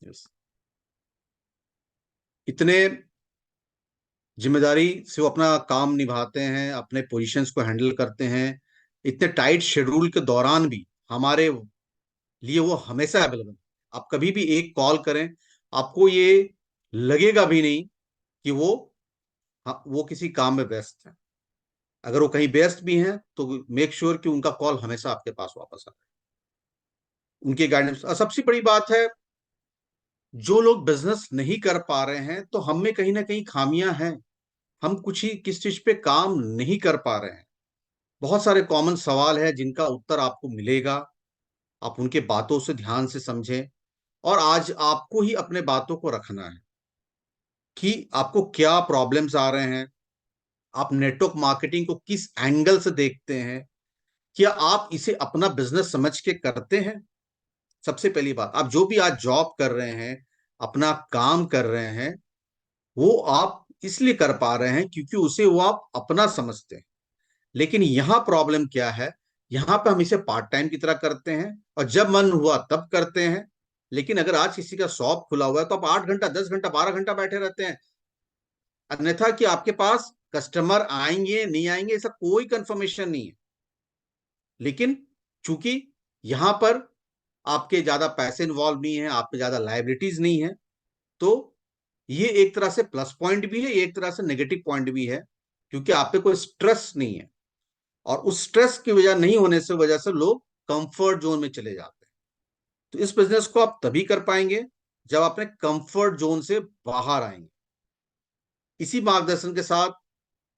Yes. इतने जिम्मेदारी से वो अपना काम निभाते हैं, अपने पोजीशंस को हैंडल करते हैं, इतने टाइट शेड्यूल के दौरान भी हमारे लिए वो हमेशा अवेलेबल। आप कभी भी एक कॉल करें, आपको ये लगेगा भी नहीं कि वो, हाँ, वो किसी काम में व्यस्त है। अगर वो कहीं व्यस्त भी हैं तो मेक श्योर कि उनका कॉल हमेशा आपके पास वापस आए, उनके गाइडेंस। और सबसे बड़ी बात है, जो लोग बिजनेस नहीं कर पा रहे हैं तो हम में कहीं ना कहीं खामियां हैं, हम कुछ ही किस चीज पे काम नहीं कर पा रहे हैं। बहुत सारे कॉमन सवाल है जिनका उत्तर आपको मिलेगा, आप उनके बातों से ध्यान से समझें। और आज आपको ही अपने बातों को रखना है कि आपको क्या प्रॉब्लम्स आ रहे हैं, आप नेटवर्क मार्केटिंग को किस एंगल से देखते हैं, क्या आप इसे अपना बिजनेस समझ के करते हैं। सबसे पहली बात, आप जो भी आज जॉब कर रहे हैं, अपना काम कर रहे हैं, वो आप इसलिए कर पा रहे हैं क्योंकि उसे वो आप अपना समझते हैं। लेकिन यहां प्रॉब्लम क्या है, यहां पे हम इसे पार्ट टाइम की तरह करते हैं और जब मन हुआ तब करते हैं। लेकिन अगर आज किसी का शॉप खुला हुआ है तो आप 8 घंटा, 10 घंटा, 12 घंटा बैठे रहते हैं, अन्यथा कि आपके पास कस्टमर आएंगे नहीं आएंगे ऐसा कोई कंफर्मेशन नहीं है। लेकिन चूंकि यहां पर आपके ज्यादा पैसे इन्वॉल्व नहीं है, आप पे ज्यादा लाइबिलिटीज नहीं है, तो ये एक तरह से प्लस पॉइंट भी है, एक तरह से नेगेटिव पॉइंट भी है, क्योंकि आप पे कोई स्ट्रेस नहीं है। और उस स्ट्रेस की वजह से लोग कंफर्ट जोन में चले जाते हैं। तो इस बिजनेस को आप तभी कर पाएंगे जब अपने कंफर्ट जोन से बाहर आएंगे। इसी मार्गदर्शन के साथ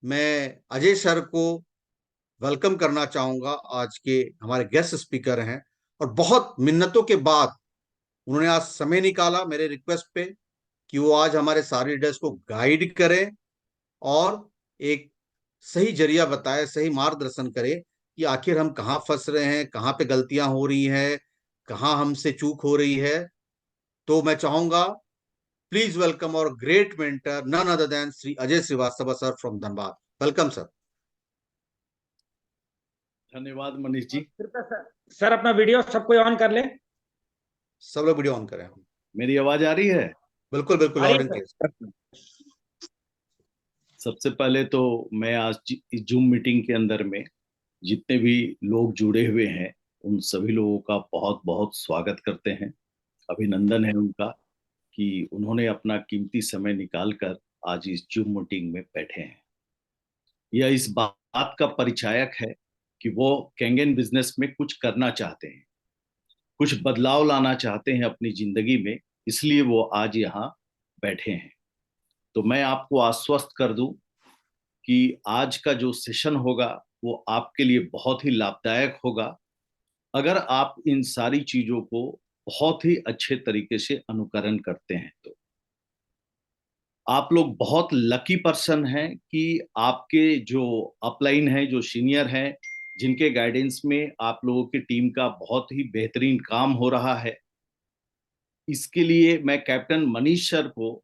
मैं अजय सर को वेलकम करना चाहूंगा। आज के हमारे गेस्ट स्पीकर हैं और बहुत मिन्नतों के बाद उन्होंने आज समय निकाला मेरे रिक्वेस्ट पे कि वो आज हमारे सारे लीडर्स को गाइड करें और एक सही जरिया बताए, सही मार्गदर्शन करे कि आखिर हम कहाँ फंस रहे हैं, कहाँ पे गलतियां हो रही हैं, कहाँ हमसे चूक हो रही है। तो मैं चाहूंगा, प्लीज वेलकम और great mentor none other than Shri Ajay Srivastava sir from Dhanbad. Welcome sir. धन्यवाद मनीष जी। कृपया सर अपना वीडियो सब कोई ऑन कर ले। सब लोग वीडियो ऑन करें। मेरी आवाज आ रही है? बिल्कुल बिल्कुल, लाउड एंड क्लियर। सबसे पहले तो मैं आज इस जूम मीटिंग के अंदर में जितने भी लोग जुड़े हुए हैं उन सभी लोगों का बहुत बहुत स्वागत करते हैं। अभिनंदन है उनका कि उन्होंने अपना कीमती समय निकालकर आज इस जूम मीटिंग में बैठे हैं। यह इस बात का परिचायक है कि वो कैंगन बिजनेस में कुछ करना चाहते हैं, कुछ बदलाव लाना चाहते हैं अपनी जिंदगी में, इसलिए वो आज यहाँ बैठे हैं। तो मैं आपको आश्वस्त कर दूं कि आज का जो सेशन होगा वो आपके लिए बहुत ही लाभदायक होगा अगर आप इन सारी चीजों को बहुत ही अच्छे तरीके से अनुकरण करते हैं। तो आप लोग बहुत लकी पर्सन हैं कि आपके जो अपलाइन है, जो सीनियर हैं, जिनके गाइडेंस में आप लोगों की टीम का बहुत ही बेहतरीन काम हो रहा है। इसके लिए मैं कैप्टन मनीष सर को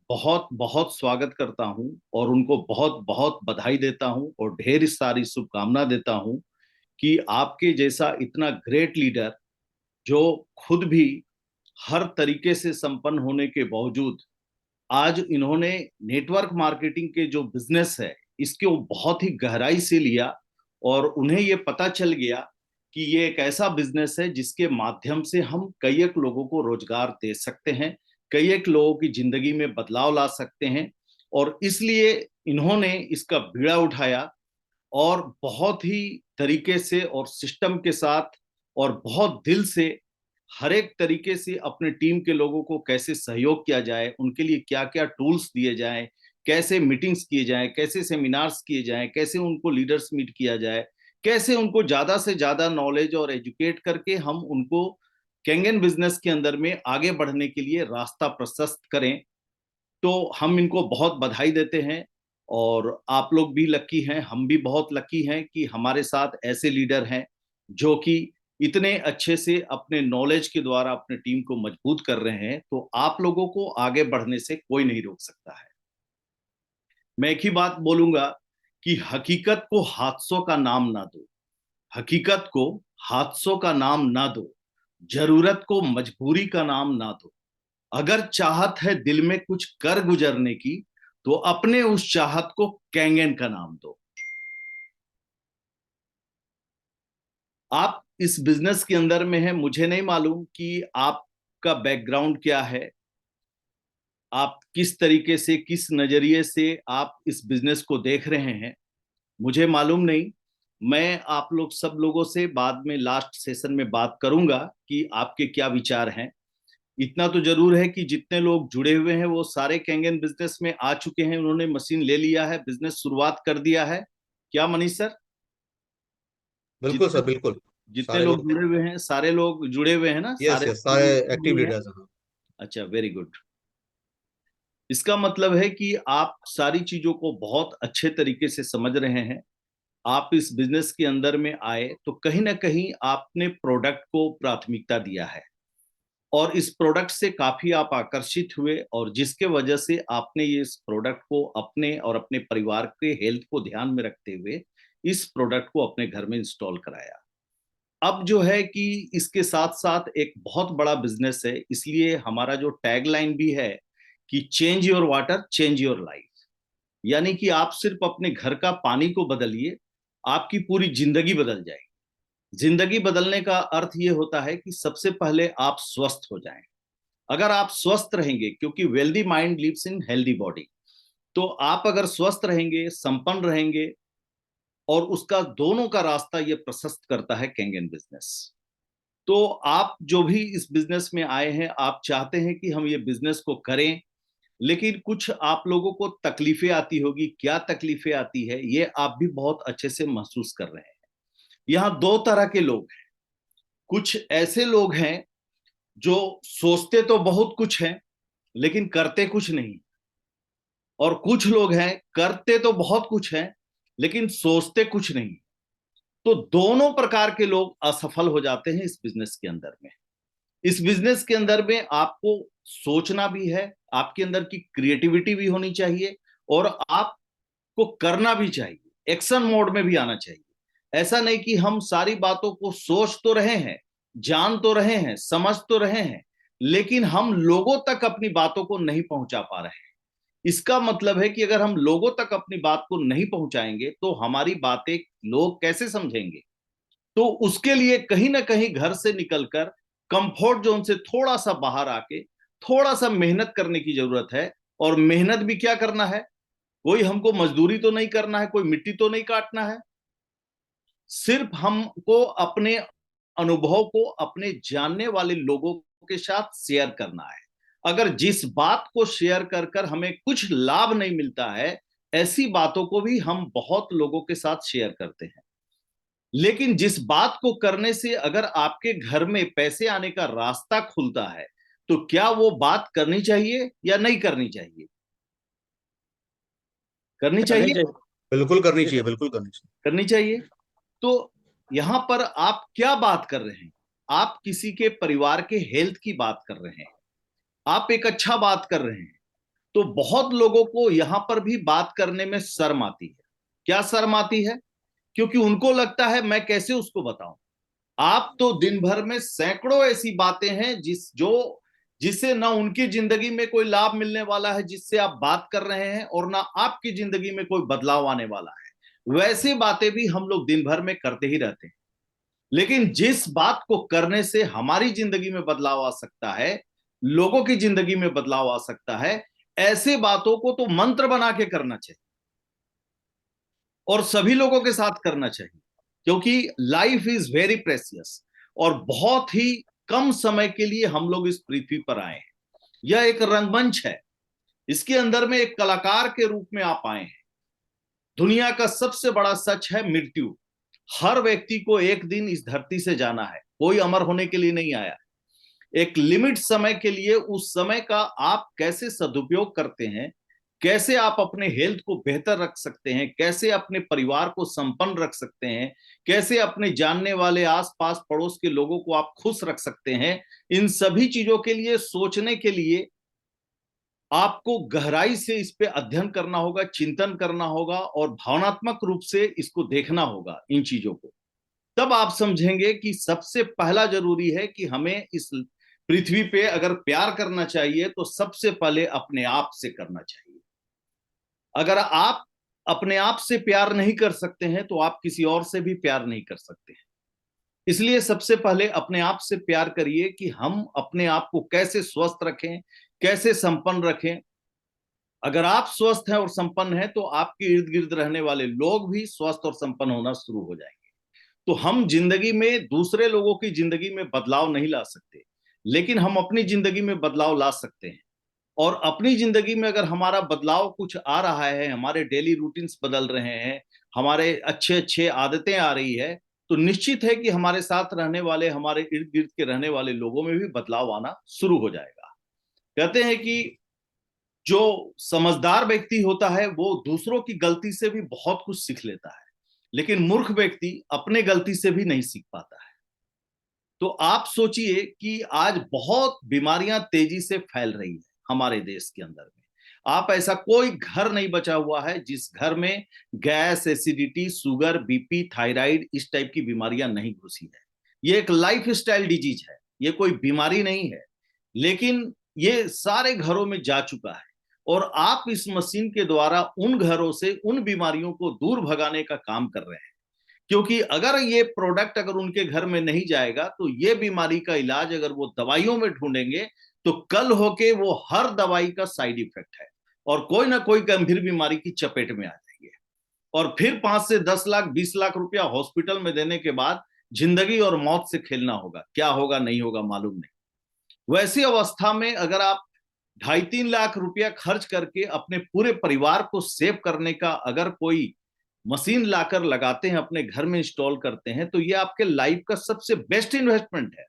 बहुत बहुत स्वागत करता हूं और उनको बहुत बहुत बधाई देता हूं और ढेर सारी शुभकामना देता हूं कि आपके जैसा इतना ग्रेट लीडर, जो खुद भी हर तरीके से संपन्न होने के बावजूद आज इन्होंने नेटवर्क मार्केटिंग के जो बिजनेस है इसके वो बहुत ही गहराई से लिया और उन्हें ये पता चल गया कि ये एक ऐसा बिजनेस है जिसके माध्यम से हम कई एक लोगों को रोजगार दे सकते हैं, कई एक लोगों की जिंदगी में बदलाव ला सकते हैं। और इसलिए इन्होंने इसका बीड़ा उठाया और बहुत ही तरीके से और सिस्टम के साथ और बहुत दिल से हर एक तरीके से अपने टीम के लोगों को कैसे सहयोग किया जाए, उनके लिए क्या क्या टूल्स दिए जाएं, कैसे मीटिंग्स किए जाएं, कैसे सेमिनार्स किए जाएं, कैसे उनको लीडर्स मीट किया जाए, कैसे उनको ज्यादा से ज्यादा नॉलेज और एजुकेट करके हम उनको कैंगन बिजनेस के अंदर में आगे बढ़ने के लिए रास्ता प्रशस्त करें। तो हम इनको बहुत बधाई देते हैं और आप लोग भी लकी हैं, हम भी बहुत लकी हैं कि हमारे साथ ऐसे लीडर हैं जो कि इतने अच्छे से अपने नॉलेज के द्वारा अपने टीम को मजबूत कर रहे हैं। तो आप लोगों को आगे बढ़ने से कोई नहीं रोक सकता है। मैं एक ही बात बोलूंगा कि हकीकत को हादसों का नाम ना दो, हकीकत को हादसों का नाम ना दो, जरूरत को मजबूरी का नाम ना दो। अगर चाहत है दिल में कुछ कर गुजरने की, तो अपने उस चाहत को कैंगन का नाम दो। आप इस बिजनेस के अंदर में है, मुझे नहीं मालूम कि आपका बैकग्राउंड क्या है, आप किस तरीके से, किस नजरिए से आप इस बिजनेस को देख रहे हैं, मुझे मालूम नहीं। मैं आप लोग सब लोगों से बाद में लास्ट सेशन में बात करूंगा कि आपके क्या विचार हैं। इतना तो जरूर है कि जितने लोग जुड़े हुए हैं वो सारे कैंगन बिजनेस में आ चुके हैं, उन्होंने मशीन ले लिया है, बिजनेस शुरुआत कर दिया है। क्या मनीष सर? बिल्कुल जितने सर, बिल्कुल। जितने सारे लोग लोग, जुड़े हुए हैं, सारे लोग जुड़े हुए हैं ना, यस सारे यस, सारे एक्टिव हैं? लीडर्स हैं। अच्छा, वेरी गुड। इसका मतलब है कि आप सारी चीजों को बहुत अच्छे तरीके से समझ रहे हैं। आप इस बिजनेस के अंदर में आए तो कहीं ना कहीं आपने प्रोडक्ट को प्राथमिकता दिया है, और इस प्रोडक्ट से काफी आप आकर्षित हुए, और जिसके वजह से आपने ये इस प्रोडक्ट को अपने और अपने परिवार के हेल्थ को ध्यान में रखते हुए इस प्रोडक्ट को अपने घर में इंस्टॉल कराया। अब जो है कि इसके साथ साथ एक बहुत बड़ा बिजनेस है, इसलिए हमारा जो टैगलाइन भी है कि change your water change your life. यानी कि आप सिर्फ अपने घर का पानी को बदलिए, आपकी पूरी जिंदगी बदल जाएगी। जिंदगी बदलने का अर्थ ये होता है कि सबसे पहले आप स्वस्थ हो जाएं। अगर आप स्वस्थ रहेंगे, क्योंकि wealthy mind lives in healthy body, तो आप अगर स्वस्थ रहेंगे, संपन्न रहेंगे, और उसका दोनों का रास्ता ये प्रशस्त करता है कैंगन बिजनेस। तो आप जो भी इस बिजनेस में आए हैं, आप चाहते हैं कि हम ये बिजनेस को करें, लेकिन कुछ आप लोगों को तकलीफें आती होगी। क्या तकलीफें आती है ये आप भी बहुत अच्छे से महसूस कर रहे हैं। यहाँ दो तरह के लोग हैं। कुछ ऐसे लोग हैं जो सोचते तो बहुत कुछ हैं लेकिन करते कुछ नहीं, और कुछ लोग हैं करते तो बहुत कुछ हैं लेकिन सोचते कुछ नहीं। तो दोनों प्रकार के लोग असफल हो जाते हैं इस बिजनेस के अंदर में। इस बिजनेस के अंदर में आपको सोचना भी है, आपके अंदर की क्रिएटिविटी भी होनी चाहिए, और आपको करना भी चाहिए, एक्शन मोड में भी आना चाहिए। ऐसा नहीं कि हम सारी बातों को सोच तो रहे हैं, जान तो रहे हैं, समझ तो रहे हैं, लेकिन हम लोगों तक अपनी बातों को नहीं पहुंचा पा रहे हैं। इसका मतलब है कि अगर हम लोगों तक अपनी बात को नहीं पहुंचाएंगे तो हमारी बातें लोग कैसे समझेंगे। तो उसके लिए कहीं ना कहीं घर से निकलकर कंफर्ट जोन से थोड़ा सा बाहर आके थोड़ा सा मेहनत करने की जरूरत है। और मेहनत भी क्या करना है, कोई हमको मजदूरी तो नहीं करना है, कोई मिट्टी तो नहीं काटना है, सिर्फ हमको अपने अनुभव को अपने जानने वाले लोगों के साथ शेयर करना है। अगर जिस बात को शेयर कर कर हमें कुछ लाभ नहीं मिलता है, ऐसी बातों को भी हम बहुत लोगों के साथ शेयर करते हैं। लेकिन जिस बात को करने से अगर आपके घर में पैसे आने का रास्ता खुलता है, तो क्या वो बात करनी चाहिए या नहीं करनी चाहिए? करनी करनी चाहिए। चाहिए। बिल्कुल करनी चाहिए, बिल्कुल करनी चाहिए। करनी चाहिए। तो यहां पर आप क्या बात कर रहे हैं? आप किसी के परिवार के हेल्थ की बात कर रहे हैं, आप एक अच्छा बात कर रहे हैं। तो बहुत लोगों को यहां पर भी बात करने में शर्म आती है। क्या शर्म आती है? क्योंकि उनको लगता है मैं कैसे उसको बताऊं। आप तो दिन भर में सैकड़ों ऐसी बातें हैं जिससे ना उनकी जिंदगी में कोई लाभ मिलने वाला है जिससे आप बात कर रहे हैं, और ना आपकी जिंदगी में कोई बदलाव आने वाला है। वैसी बातें भी हम लोग दिन भर में करते ही रहते हैं। लेकिन जिस बात को करने से हमारी जिंदगी में बदलाव आ सकता है, लोगों की जिंदगी में बदलाव आ सकता है, ऐसे बातों को तो मंत्र बना के करना चाहिए, और सभी लोगों के साथ करना चाहिए। क्योंकि लाइफ इज वेरी प्रेसियस, और बहुत ही कम समय के लिए हम लोग इस पृथ्वी पर आए हैं। यह एक रंगमंच है, इसके अंदर में एक कलाकार के रूप में आप आए हैं। दुनिया का सबसे बड़ा सच है मृत्यु। हर व्यक्ति को एक दिन इस धरती से जाना है, कोई अमर होने के लिए नहीं आया। एक लिमिट समय के लिए, उस समय का आप कैसे सदुपयोग करते हैं, कैसे आप अपने हेल्थ को बेहतर रख सकते हैं, कैसे अपने परिवार को संपन्न रख सकते हैं, कैसे अपने जानने वाले आसपास पड़ोस के लोगों को आप खुश रख सकते हैं, इन सभी चीजों के लिए सोचने के लिए आपको गहराई से इस पे अध्ययन करना होगा, चिंतन करना होगा, और भावनात्मक रूप से इसको देखना होगा इन चीजों को। तब आप समझेंगे कि सबसे पहला जरूरी है कि हमें इस पृथ्वी पे अगर प्यार करना चाहिए तो सबसे पहले अपने आप से करना चाहिए। अगर आप अपने आप से प्यार नहीं कर सकते हैं तो आप किसी और से भी प्यार नहीं कर सकते हैं। इसलिए सबसे पहले अपने आप से प्यार करिए कि हम अपने आप को कैसे स्वस्थ रखें, कैसे संपन्न रखें। अगर आप स्वस्थ हैं और संपन्न हैं तो आपके इर्द गिर्द रहने वाले लोग भी स्वस्थ और संपन्न होना शुरू हो जाएंगे। तो हम जिंदगी में दूसरे लोगों की जिंदगी में बदलाव नहीं ला सकते, लेकिन हम अपनी जिंदगी में बदलाव ला सकते हैं। और अपनी जिंदगी में अगर हमारा बदलाव कुछ आ रहा है, हमारे डेली रूटीन्स बदल रहे हैं, हमारे अच्छे अच्छे आदतें आ रही है, तो निश्चित है कि हमारे साथ रहने वाले, हमारे इर्द गिर्द के रहने वाले लोगों में भी बदलाव आना शुरू हो जाएगा। कहते हैं कि जो समझदार व्यक्ति होता है वो दूसरों की गलती से भी बहुत कुछ सीख लेता है, लेकिन मूर्ख व्यक्ति अपने गलती से भी नहीं सीख पाता है। तो आप सोचिए कि आज बहुत बीमारियां तेजी से फैल रही है हमारे देश के अंदर में। आप ऐसा कोई घर नहीं बचा हुआ है जिस घर में gas, acidity, sugar, BP, thyroid इस टाइप की बीमारियां नहीं घुसी है। ये एक लाइफ स्टाइल डिजीज है, ये कोई बीमारी नहीं है, लेकिन ये सारे घरों में जा चुका है। और आप इस मशीन के द्वारा उन घरों से उन बीमारियों को दूर भगाने का काम कर रहे हैं। क्योंकि अगर ये प्रोडक्ट अगर उनके घर में नहीं जाएगा तो ये बीमारी का इलाज अगर वो दवाइयों में ढूंढेंगे तो कल होके वो हर दवाई का साइड इफेक्ट है और कोई ना कोई गंभीर बीमारी की चपेट में आ जाएंगे। और फिर 5 से 10 लाख 20 लाख रुपया हॉस्पिटल में देने के बाद जिंदगी और मौत से खेलना होगा। क्या होगा नहीं होगा मालूम नहीं। वैसी अवस्था में अगर आप 2.5-3 लाख रुपया खर्च करके अपने पूरे परिवार को सेव करने का अगर कोई मशीन लाकर लगाते हैं, अपने घर में इंस्टॉल करते हैं, तो ये आपके लाइफ का सबसे बेस्ट इन्वेस्टमेंट है।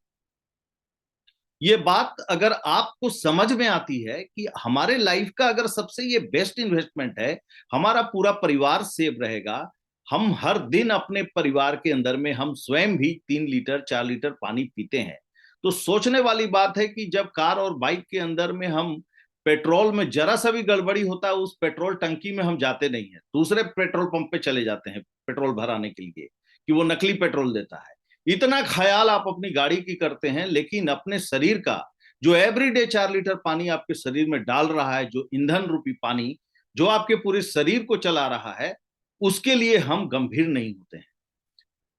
ये बात अगर आपको समझ में आती है कि हमारे लाइफ का अगर सबसे ये बेस्ट इन्वेस्टमेंट है, हमारा पूरा परिवार सेव रहेगा। हम हर दिन अपने परिवार के अंदर में हम स्वयं भी 3 लीटर 4 लीटर पानी पीते हैं। तो सोचने वाली बात है कि जब कार और बाइक के अंदर में हम पेट्रोल में जरा सा भी गड़बड़ी होता है, उस पेट्रोल टंकी में हम जाते नहीं है, दूसरे पेट्रोल पंप पे चले जाते हैं पेट्रोल भराने के लिए कि वो नकली पेट्रोल देता है। इतना ख्याल आप अपनी गाड़ी की करते हैं, लेकिन अपने शरीर का जो एवरीडे 4 लीटर पानी आपके शरीर में डाल रहा है, जो ईंधन रूपी पानी जो आपके पूरे शरीर को चला रहा है, उसके लिए हम गंभीर नहीं होते हैं।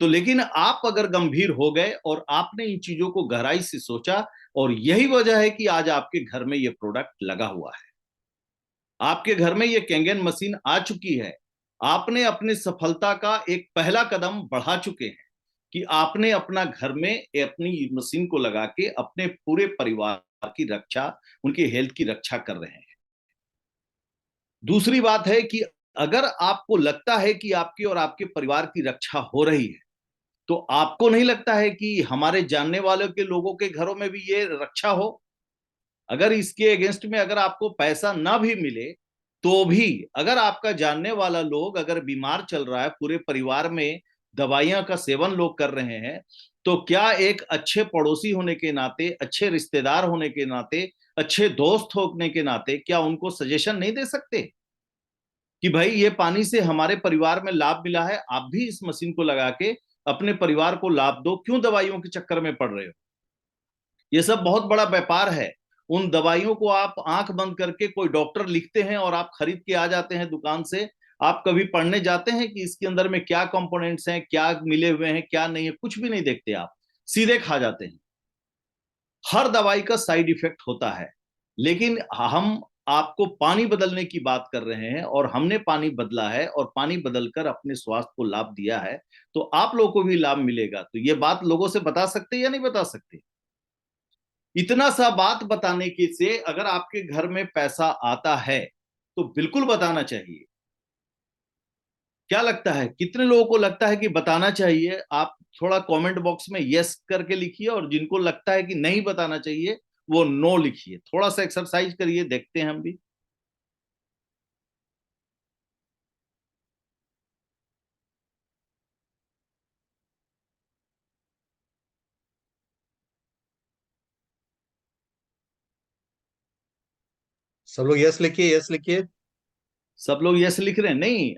तो लेकिन आप अगर गंभीर हो गए और आपने इन चीजों को गहराई से सोचा, और यही वजह है कि आज आपके घर में ये प्रोडक्ट लगा हुआ है, आपके घर में ये कैंगन मशीन आ चुकी है। आपने अपनी सफलता का एक पहला कदम बढ़ा चुके हैं कि आपने अपना घर में अपनी मशीन को लगा के अपने पूरे परिवार की रक्षा, उनकी हेल्थ की रक्षा कर रहे हैं। दूसरी बात है कि अगर आपको लगता है कि आपकी और आपके परिवार की रक्षा हो रही है, तो आपको नहीं लगता है कि हमारे जानने वालों के लोगों के घरों में भी ये रक्षा हो? अगर इसके अगेंस्ट में अगर आपको पैसा ना भी मिले तो भी अगर आपका जानने वाला लोग अगर बीमार चल रहा है, पूरे परिवार में दवाइयां का सेवन लोग कर रहे हैं, तो क्या एक अच्छे पड़ोसी होने के नाते, अच्छे रिश्तेदार होने के नाते, अच्छे दोस्त होने के नाते क्या उनको सजेशन नहीं दे सकते कि भाई ये पानी से हमारे परिवार में लाभ मिला है, आप भी इस मशीन को लगा के अपने परिवार को लाभ दो, क्यों दवाइयों के चक्कर में पड़ रहे हो? ये सब बहुत बड़ा व्यापार है। उन दवाइयों को आप आंख बंद करके कोई डॉक्टर लिखते हैं और आप खरीद के आ जाते हैं दुकान से। आप कभी पढ़ने जाते हैं कि इसके अंदर में क्या कंपोनेंट्स हैं, क्या मिले हुए हैं, क्या नहीं है? कुछ भी नहीं देखते, आप सीधे खा जाते हैं। हर दवाई का साइड इफेक्ट होता है, लेकिन हम आपको पानी बदलने की बात कर रहे हैं और हमने पानी बदला है और पानी बदलकर अपने स्वास्थ्य को लाभ दिया है, तो आप लोगों को भी लाभ मिलेगा। तो ये बात लोगों से बता सकते या नहीं बता सकते? इतना सा बात बताने के से अगर आपके घर में पैसा आता है तो बिल्कुल बताना चाहिए। क्या लगता है, कितने लोगों को लगता है कि बताना चाहिए? आप थोड़ा कमेंट बॉक्स में यस करके लिखिए, और जिनको लगता है कि नहीं बताना चाहिए वो नो लिखिए। थोड़ा सा एक्सरसाइज करिए, देखते हैं हम भी। सब लोग यस लिखिए, यस लिखिए। सब लोग यस लिख रहे हैं? नहीं,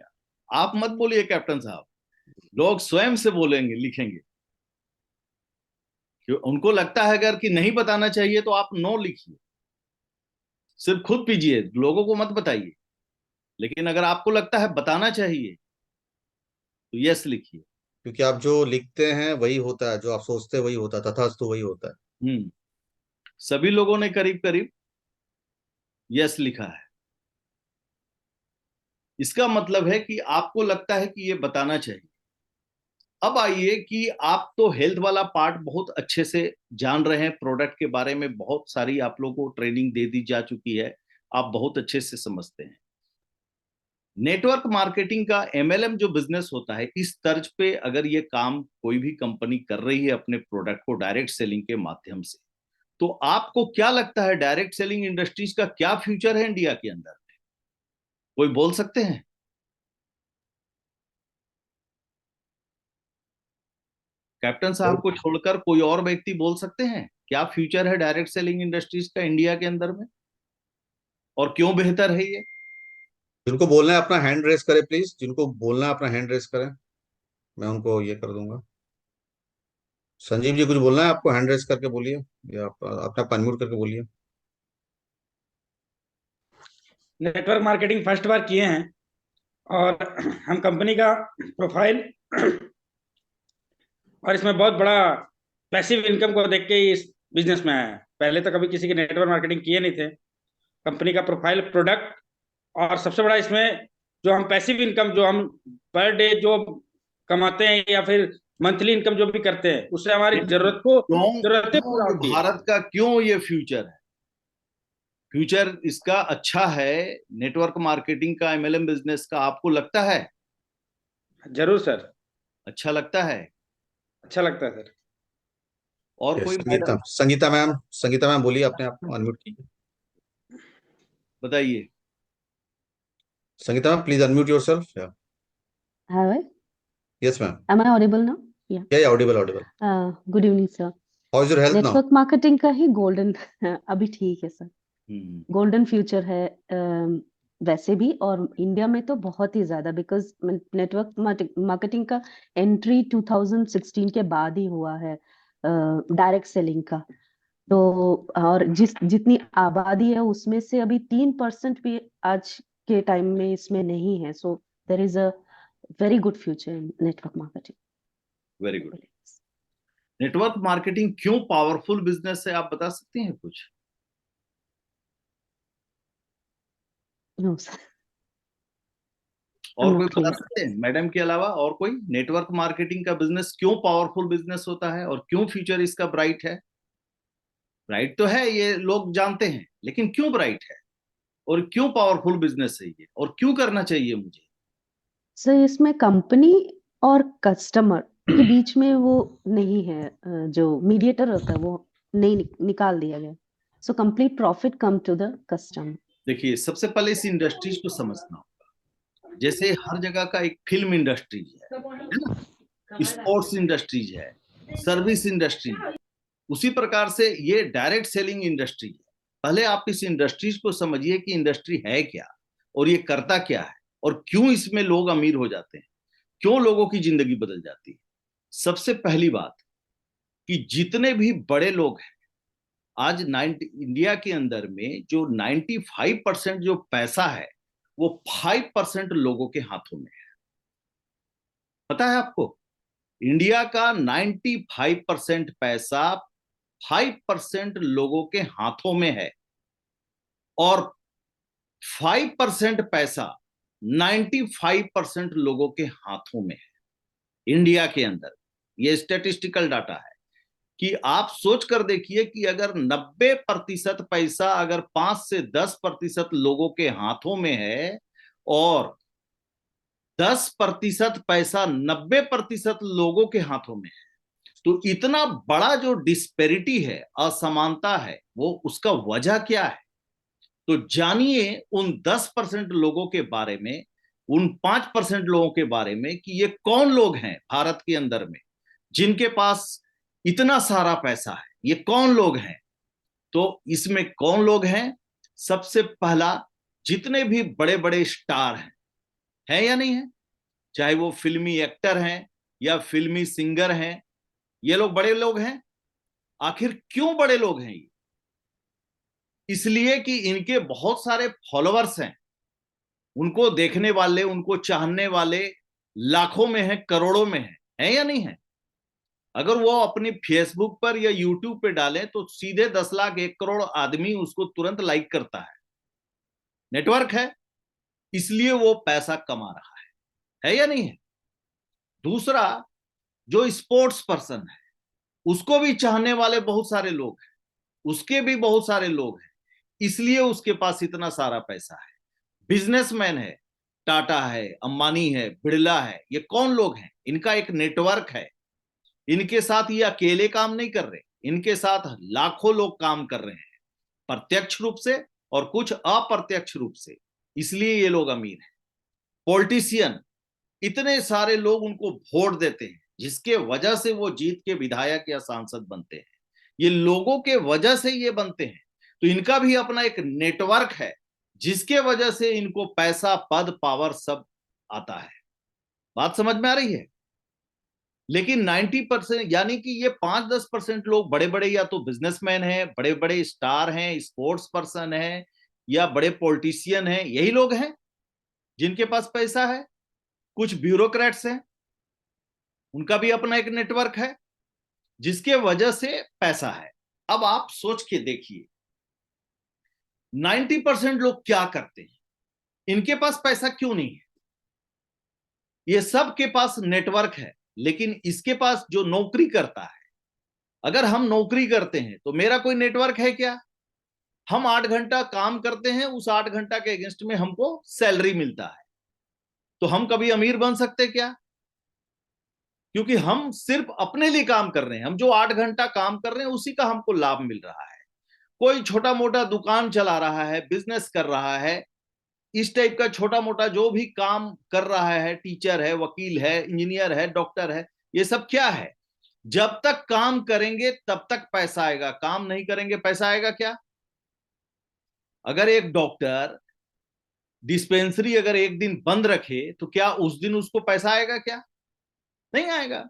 आप मत बोलिए कैप्टन साहब, लोग स्वयं से बोलेंगे, लिखेंगे। उनको लगता है अगर कि नहीं बताना चाहिए तो आप नो लिखिए, सिर्फ खुद पीजिए, लोगों को मत बताइए। लेकिन अगर आपको लगता है बताना चाहिए तो यस लिखिए। क्योंकि आप जो लिखते हैं वही होता है, जो आप सोचते हैं वही होता है, तथास्तु वही होता है। सभी लोगों ने करीब करीब यस लिखा है। इसका मतलब है कि आपको लगता है कि ये बताना चाहिए। अब आइए कि आप तो हेल्थ वाला पार्ट बहुत अच्छे से जान रहे हैं, प्रोडक्ट के बारे में बहुत सारी आप लोगों को ट्रेनिंग दे दी जा चुकी है, आप बहुत अच्छे से समझते हैं। नेटवर्क मार्केटिंग का एमएलएम जो बिजनेस होता है, इस तर्ज पे अगर ये काम कोई भी कंपनी कर रही है अपने प्रोडक्ट को डायरेक्ट सेलिंग के माध्यम से, तो आपको क्या लगता है डायरेक्ट सेलिंग इंडस्ट्रीज का क्या फ्यूचर है इंडिया के अंदर? कोई बोल सकते हैं? कैप्टन साहब को छोड़कर कोई और व्यक्ति बोल सकते हैं क्या फ्यूचर है डायरेक्ट सेलिंग इंडस्ट्रीज का इंडिया के अंदर में, और क्यों बेहतर है ये? जिनको बोलना है अपना हैंड रेस करें प्लीज, जिनको बोलना है अपना हैंड रेस करें, मैं उनको ये कर दूंगा। संजीव जी कुछ बोलना है आपको, हैंड रेस करके बोलिए, या आप अपना अनम्यूट करके बोलिए। नेटवर्क मार्केटिंग फर्स्ट बार किए हैं और हम कंपनी का प्रोफाइल और इसमें बहुत बड़ा पैसिव इनकम को देख के ही इस बिजनेस में आया है। पहले तो कभी किसी की नेटवर्क मार्केटिंग किए नहीं थे। कंपनी का प्रोफाइल, प्रोडक्ट और सबसे बड़ा इसमें जो हम पैसिव इनकम जो हम पर डे जो कमाते हैं या फिर मंथली इनकम जो भी करते हैं, उससे हमारी जरूरतें क्यों पूरा ये होती है। भारत का क्यों ये फ्यूचर है? फ्यूचर इसका अच्छा है नेटवर्क मार्केटिंग का, एमएलएम बिजनेस का, आपको लगता है? जरूर सर, अच्छा लगता है। अच्छा लगता है सर। और कोई Sangeeta madam Sangeeta ma'am, Sangeeta ma'am बोलिए, अपने आप को अनम्यूट कीजिए। बताइए। Sangeeta ma'am please unmute yourself. Have I? Yes ma'am. Am I audible now? Yeah. या Audible Audible. Good evening, sir. How is your health now? Network marketing का ही गोल्डन अभी ठीक है सर, गोल्डन फ्यूचर है वैसे भी, और इंडिया में तो बहुत ही ज्यादा, बिकॉज नेटवर्क मार्केटिंग का एंट्री 2016 के बाद ही हुआ है डायरेक्ट सेलिंग का। तो और जितनी आबादी है उसमें से अभी 3% भी आज के टाइम में इसमें नहीं है। So there is a very good future in network marketing. Very good. Network marketing क्यों पावरफुल बिजनेस है, आप बता सकते हैं कुछ? नो सर, और कोई बता सकते हैं मैडम के अलावा? और कोई नेटवर्क मार्केटिंग का बिजनेस क्यों पावरफुल बिजनेस होता है और क्यों फ्यूचर इसका ब्राइट है? ब्राइट तो है, ये लोग जानते हैं, लेकिन क्यों ब्राइट है और क्यों पावरफुल बिजनेस है ये, और क्यों करना चाहिए मुझे? सर इसमें कंपनी और कस्टमर के बीच में वो नहीं है, जो मीडिएटर होता है वो नहीं निकाल दिया गया। So complete profit come to the customer. देखिए, सबसे पहले इस इंडस्ट्रीज को समझना होगा। जैसे हर जगह का एक फिल्म इंडस्ट्रीज है ना, स्पोर्ट्स इंडस्ट्रीज है, सर्विस इंडस्ट्री है, उसी प्रकार से ये डायरेक्ट सेलिंग इंडस्ट्री है। पहले आप इस इंडस्ट्रीज को समझिए कि इंडस्ट्री है क्या और ये करता क्या है, और क्यों इसमें लोग अमीर हो जाते हैं, क्यों लोगों की जिंदगी बदल जाती है। सबसे पहली बात कि जितने भी बड़े लोग हैं आज इंडिया के अंदर में, जो 95% जो पैसा है वो 5% लोगों के हाथों में है। पता है आपको? इंडिया का 95% पैसा 5% लोगों के हाथों में है, और 5% पैसा 95% लोगों के हाथों में है इंडिया के अंदर। ये स्टैटिस्टिकल डाटा है कि आप सोच कर देखिए कि अगर 90% पैसा अगर 5 से 10% लोगों के हाथों में है, और 10% पैसा 90% लोगों के हाथों में है, तो इतना बड़ा जो डिस्पेरिटी है, असमानता है, वो उसका वजह क्या है? तो जानिए उन 10% लोगों के बारे में, उन 5% लोगों के बारे में कि ये कौन लोग हैं भारत के अंदर में जिनके पास इतना सारा पैसा है। ये कौन लोग हैं? तो इसमें कौन लोग हैं? सबसे पहला, जितने भी बड़े बड़े स्टार हैं या नहीं है, चाहे वो फिल्मी एक्टर हैं या फिल्मी सिंगर हैं, ये लोग बड़े लोग हैं। आखिर क्यों बड़े लोग हैं ये? इसलिए कि इनके बहुत सारे फॉलोअर्स हैं, उनको देखने वाले, उनको चाहने वाले लाखों में हैं, करोड़ों में हैं या नहीं है? अगर वो अपनी फेसबुक पर या यूट्यूब पे डालें तो सीधे 10 लाख 1 करोड़ आदमी उसको तुरंत लाइक करता है। नेटवर्क है, इसलिए वो पैसा कमा रहा है या नहीं है? दूसरा, जो स्पोर्ट्स पर्सन है उसको भी चाहने वाले बहुत सारे लोग हैं, उसके भी बहुत सारे लोग हैं, इसलिए उसके पास इतना सारा पैसा है। बिजनेसमैन है, टाटा है, अंबानी है, बिड़ला है, ये कौन लोग हैं? इनका एक नेटवर्क है। इनके साथ ये अकेले काम नहीं कर रहे, इनके साथ लाखों लोग काम कर रहे हैं, प्रत्यक्ष रूप से और कुछ अप्रत्यक्ष रूप से, इसलिए ये लोग अमीर हैं। पॉलिटिशियन, इतने सारे लोग उनको वोट देते हैं, जिसके वजह से वो जीत के विधायक या सांसद बनते हैं। ये लोगों के वजह से ये बनते हैं, तो इनका भी अपना एक नेटवर्क है, जिसके वजह से इनको पैसा, पद, पावर सब आता है। बात समझ में आ रही है? लेकिन 90% यानी कि ये 5-10% लोग बड़े बड़े या तो बिजनेसमैन हैं, बड़े बड़े स्टार हैं, स्पोर्ट्स पर्सन हैं या बड़े पॉलिटिशियन हैं, यही लोग हैं जिनके पास पैसा है। कुछ ब्यूरोक्रेट्स हैं, उनका भी अपना एक नेटवर्क है, जिसके वजह से पैसा है। अब आप सोच के देखिए, 90% लोग क्या करते हैं? इनके पास पैसा क्यों नहीं है? ये सब के पास नेटवर्क है, लेकिन इसके पास जो नौकरी करता है, अगर हम नौकरी करते हैं तो मेरा कोई नेटवर्क है क्या? हम 8 घंटा काम करते हैं, उस 8 घंटा के अगेंस्ट में हमको सैलरी मिलता है, तो हम कभी अमीर बन सकते क्या? क्योंकि हम सिर्फ अपने लिए काम कर रहे हैं, हम जो 8 घंटा काम कर रहे हैं उसी का हमको लाभ मिल रहा है। कोई छोटा मोटा दुकान चला रहा है, बिजनेस कर रहा है, इस टाइप का छोटा मोटा जो भी काम कर रहा है, टीचर है, वकील है, इंजीनियर है, डॉक्टर है, ये सब क्या है? जब तक काम करेंगे तब तक पैसा आएगा, काम नहीं करेंगे पैसा आएगा क्या? अगर एक डॉक्टर डिस्पेंसरी अगर एक दिन बंद रखे तो क्या उस दिन उसको पैसा आएगा क्या? नहीं आएगा।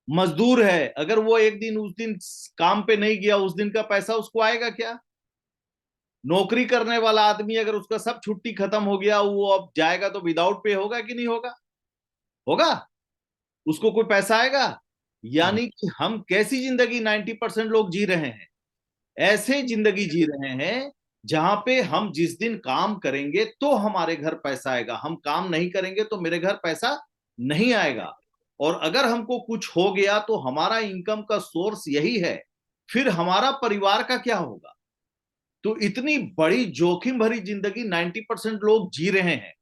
मजदूर है, अगर वो एक दिन उस दिन काम पे नहीं गया, उस दिन का पैसा उसको आएगा क्या? नौकरी करने वाला आदमी अगर उसका सब छुट्टी खत्म हो गया, वो अब जाएगा तो विदाउट पे होगा कि नहीं होगा? होगा। उसको कोई पैसा आएगा? यानी कि हम कैसी जिंदगी 90% लोग जी रहे हैं? ऐसे जिंदगी जी रहे हैं जहां पे हम जिस दिन काम करेंगे तो हमारे घर पैसा आएगा, हम काम नहीं करेंगे तो मेरे घर पैसा नहीं आएगा। और अगर हमको कुछ हो गया तो हमारा इनकम का सोर्स यही है, फिर हमारा परिवार का क्या होगा? तो इतनी बड़ी जोखिम भरी जिंदगी 90% लोग जी रहे हैं।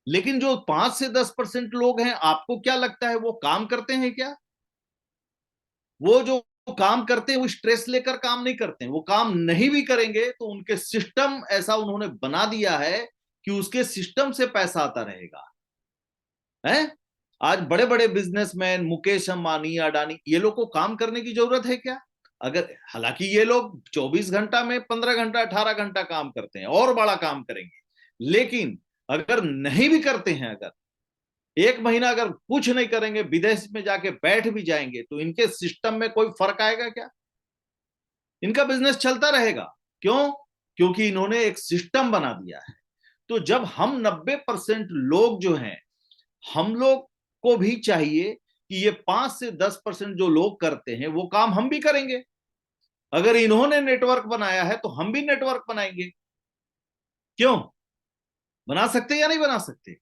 लेकिन जो 5 से 10% लोग हैं, आपको क्या लगता है वो काम करते हैं क्या? वो जो काम करते हैं वो स्ट्रेस लेकर काम नहीं करते हैं, वो काम नहीं भी करेंगे तो उनके सिस्टम ऐसा उन्होंने बना दिया है कि उसके सिस्टम से पैसा आता रहेगा। है? आज बड़े बड़े बिजनेसमैन, मुकेश अंबानी, अडानी, ये लोग को काम करने की जरूरत है क्या? अगर हालांकि ये लोग 24 घंटा में 15 घंटा 18 घंटा काम करते हैं और बड़ा काम करेंगे, लेकिन अगर नहीं भी करते हैं, अगर एक महीना अगर कुछ नहीं करेंगे, विदेश में जाके बैठ भी जाएंगे, तो इनके सिस्टम में कोई फर्क आएगा क्या? इनका बिजनेस चलता रहेगा। क्यों? क्योंकि इन्होंने एक सिस्टम बना दिया है। तो जब हम 90% लोग जो हैं, हम लोग को भी चाहिए कि ये 5 से 10% जो लोग करते हैं वो काम हम भी करेंगे। अगर इन्होंने नेटवर्क बनाया है तो हम भी नेटवर्क बनाएंगे। क्यों? बना सकते या नहीं बना सकते?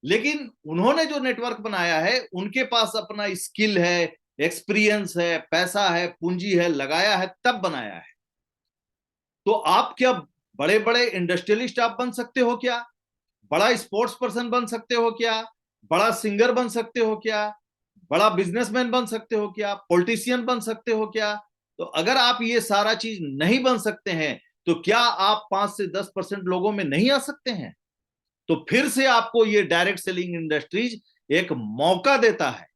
लेकिन उन्होंने जो नेटवर्क बनाया है, उनके पास अपना स्किल है, एक्सपीरियंस है, पैसा है, पूंजी है, लगाया है, तब बनाया है। तो आप क्या बड़े बड़े इंडस्ट्रियलिस्ट आप बन सकते हो क्या? बड़ा स्पोर्ट्स पर्सन बन सकते हो क्या? बड़ा सिंगर बन सकते हो क्या? बड़ा बिजनेसमैन बन सकते हो क्या? पॉलिटिशियन बन सकते हो क्या? तो अगर आप ये सारा चीज नहीं बन सकते हैं, तो क्या आप 5 से 10% लोगों में नहीं आ सकते हैं? तो फिर से आपको ये डायरेक्ट सेलिंग इंडस्ट्रीज एक मौका देता है,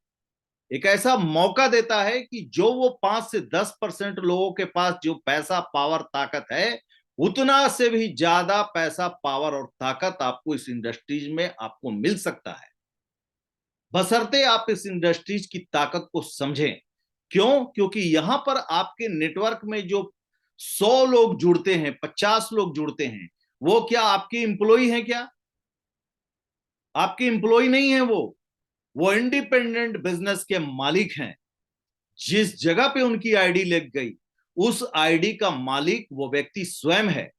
एक ऐसा मौका देता है कि जो वो 5 से 10% लोगों के पास जो पैसा, पावर, ताकत है, उतना से भी ज्यादा पैसा, पावर और ताकत आपको इस इंडस्ट्रीज में आपको मिल सकता है, बशर्ते आप इस इंडस्ट्रीज की ताकत को समझें। क्यों? क्योंकि यहां पर आपके नेटवर्क में जो 100 लोग जुड़ते हैं, 50 लोग जुड़ते हैं, वो क्या आपके एम्प्लॉय हैं क्या? आपके एम्प्लॉय नहीं है वो इंडिपेंडेंट बिजनेस के मालिक हैं। जिस जगह पे उनकी आईडी लग गई, उस आईडी का मालिक वो व्यक्ति स्वयं है।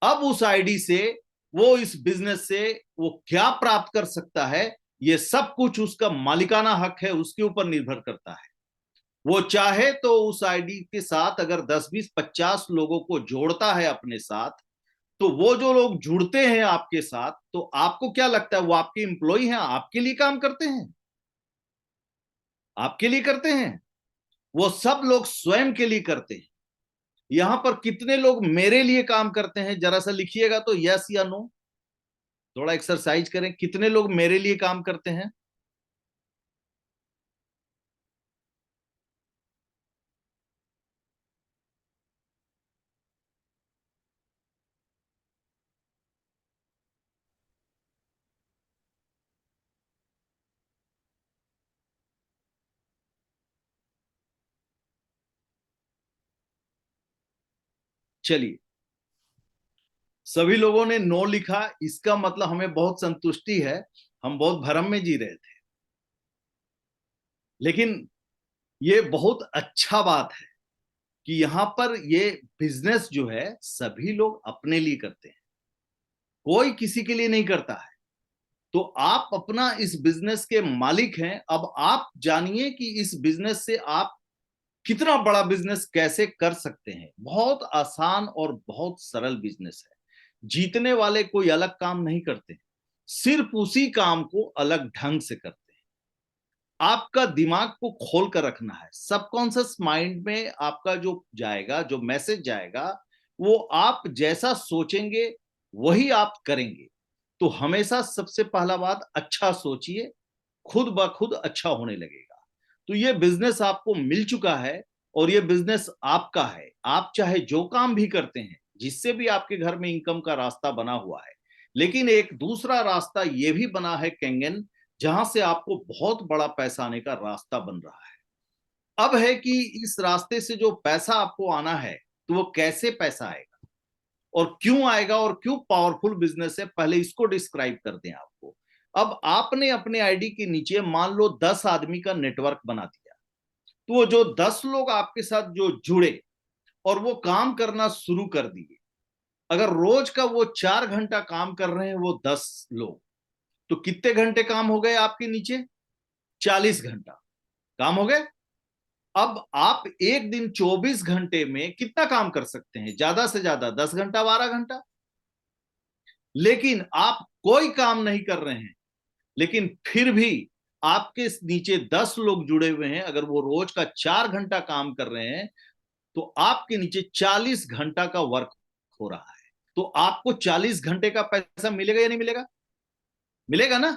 अब उस आईडी से वो इस बिजनेस से वो क्या प्राप्त कर सकता है, ये सब कुछ उसका मालिकाना हक है, उसके ऊपर निर्भर करता है। वो चाहे तो उस आईडी के साथ अगर 10 20 50 लोगों को जोड़ता है अपने साथ, तो वो जो लोग जुड़ते हैं आपके साथ, तो आपको क्या लगता है वो आपके एम्प्लॉय हैं, आपके लिए काम करते हैं? आपके लिए करते हैं? वो सब लोग स्वयं के लिए करते हैं। यहां पर कितने लोग मेरे लिए काम करते हैं, जरा सा लिखिएगा तो, यस या नो। थोड़ा एक्सरसाइज करें, कितने लोग मेरे लिए काम करते हैं? चलिए, सभी लोगों ने नो लिखा, इसका मतलब हमें बहुत संतुष्टि है, हम बहुत भरम में जी रहे थे। लेकिन ये बहुत अच्छा बात है कि यहां पर ये बिजनेस जो है सभी लोग अपने लिए करते हैं, कोई किसी के लिए नहीं करता है। तो आप अपना इस बिजनेस के मालिक हैं। अब आप जानिए कि इस बिजनेस से आप कितना बड़ा बिजनेस कैसे कर सकते हैं। बहुत आसान और बहुत सरल बिजनेस है। जीतने वाले कोई अलग काम नहीं करते, सिर्फ उसी काम को अलग ढंग से करते हैं। आपका दिमाग को खोल कर रखना है। सबकॉन्शियस माइंड में आपका जो जाएगा, जो मैसेज जाएगा, वो आप जैसा सोचेंगे वही आप करेंगे। तो हमेशा सबसे पहला बात, अच्छा सोचिए, खुद ब खुद अच्छा होने लगेगा। तो ये बिजनेस आपको मिल चुका है और ये बिजनेस आपका है। आप चाहे जो काम भी करते हैं, जिससे भी आपके घर में इनकम का रास्ता बना हुआ है, लेकिन एक दूसरा रास्ता ये भी बना है कैंगन, जहां से आपको बहुत बड़ा पैसा आने का रास्ता बन रहा है। अब है कि इस रास्ते से जो पैसा आपको आना है, तो वो कैसे पैसा आएगा और क्यों आएगा और क्यों पावरफुल बिजनेस है, पहले इसको डिस्क्राइब कर दें आपको। अब आपने अपने आईडी के नीचे मान लो 10 आदमी का नेटवर्क बना दिया, तो वो जो 10 लोग आपके साथ जो जुड़े और वो काम करना शुरू कर दिए, अगर रोज का वो 4 घंटा काम कर रहे हैं वो 10 लोग, तो कितने घंटे काम हो गए आपके नीचे? 40 घंटा काम हो गए। अब आप एक दिन 24 घंटे में कितना काम कर सकते हैं? ज्यादा से ज्यादा 10 घंटा, 12 घंटा। लेकिन आप कोई काम नहीं कर रहे हैं, लेकिन फिर भी आपके नीचे 10 लोग जुड़े हुए हैं। अगर वो रोज का 4 घंटा काम कर रहे हैं, तो आपके नीचे 40 घंटा का वर्क हो रहा है। तो आपको 40 घंटे का पैसा मिलेगा या नहीं मिलेगा? मिलेगा ना।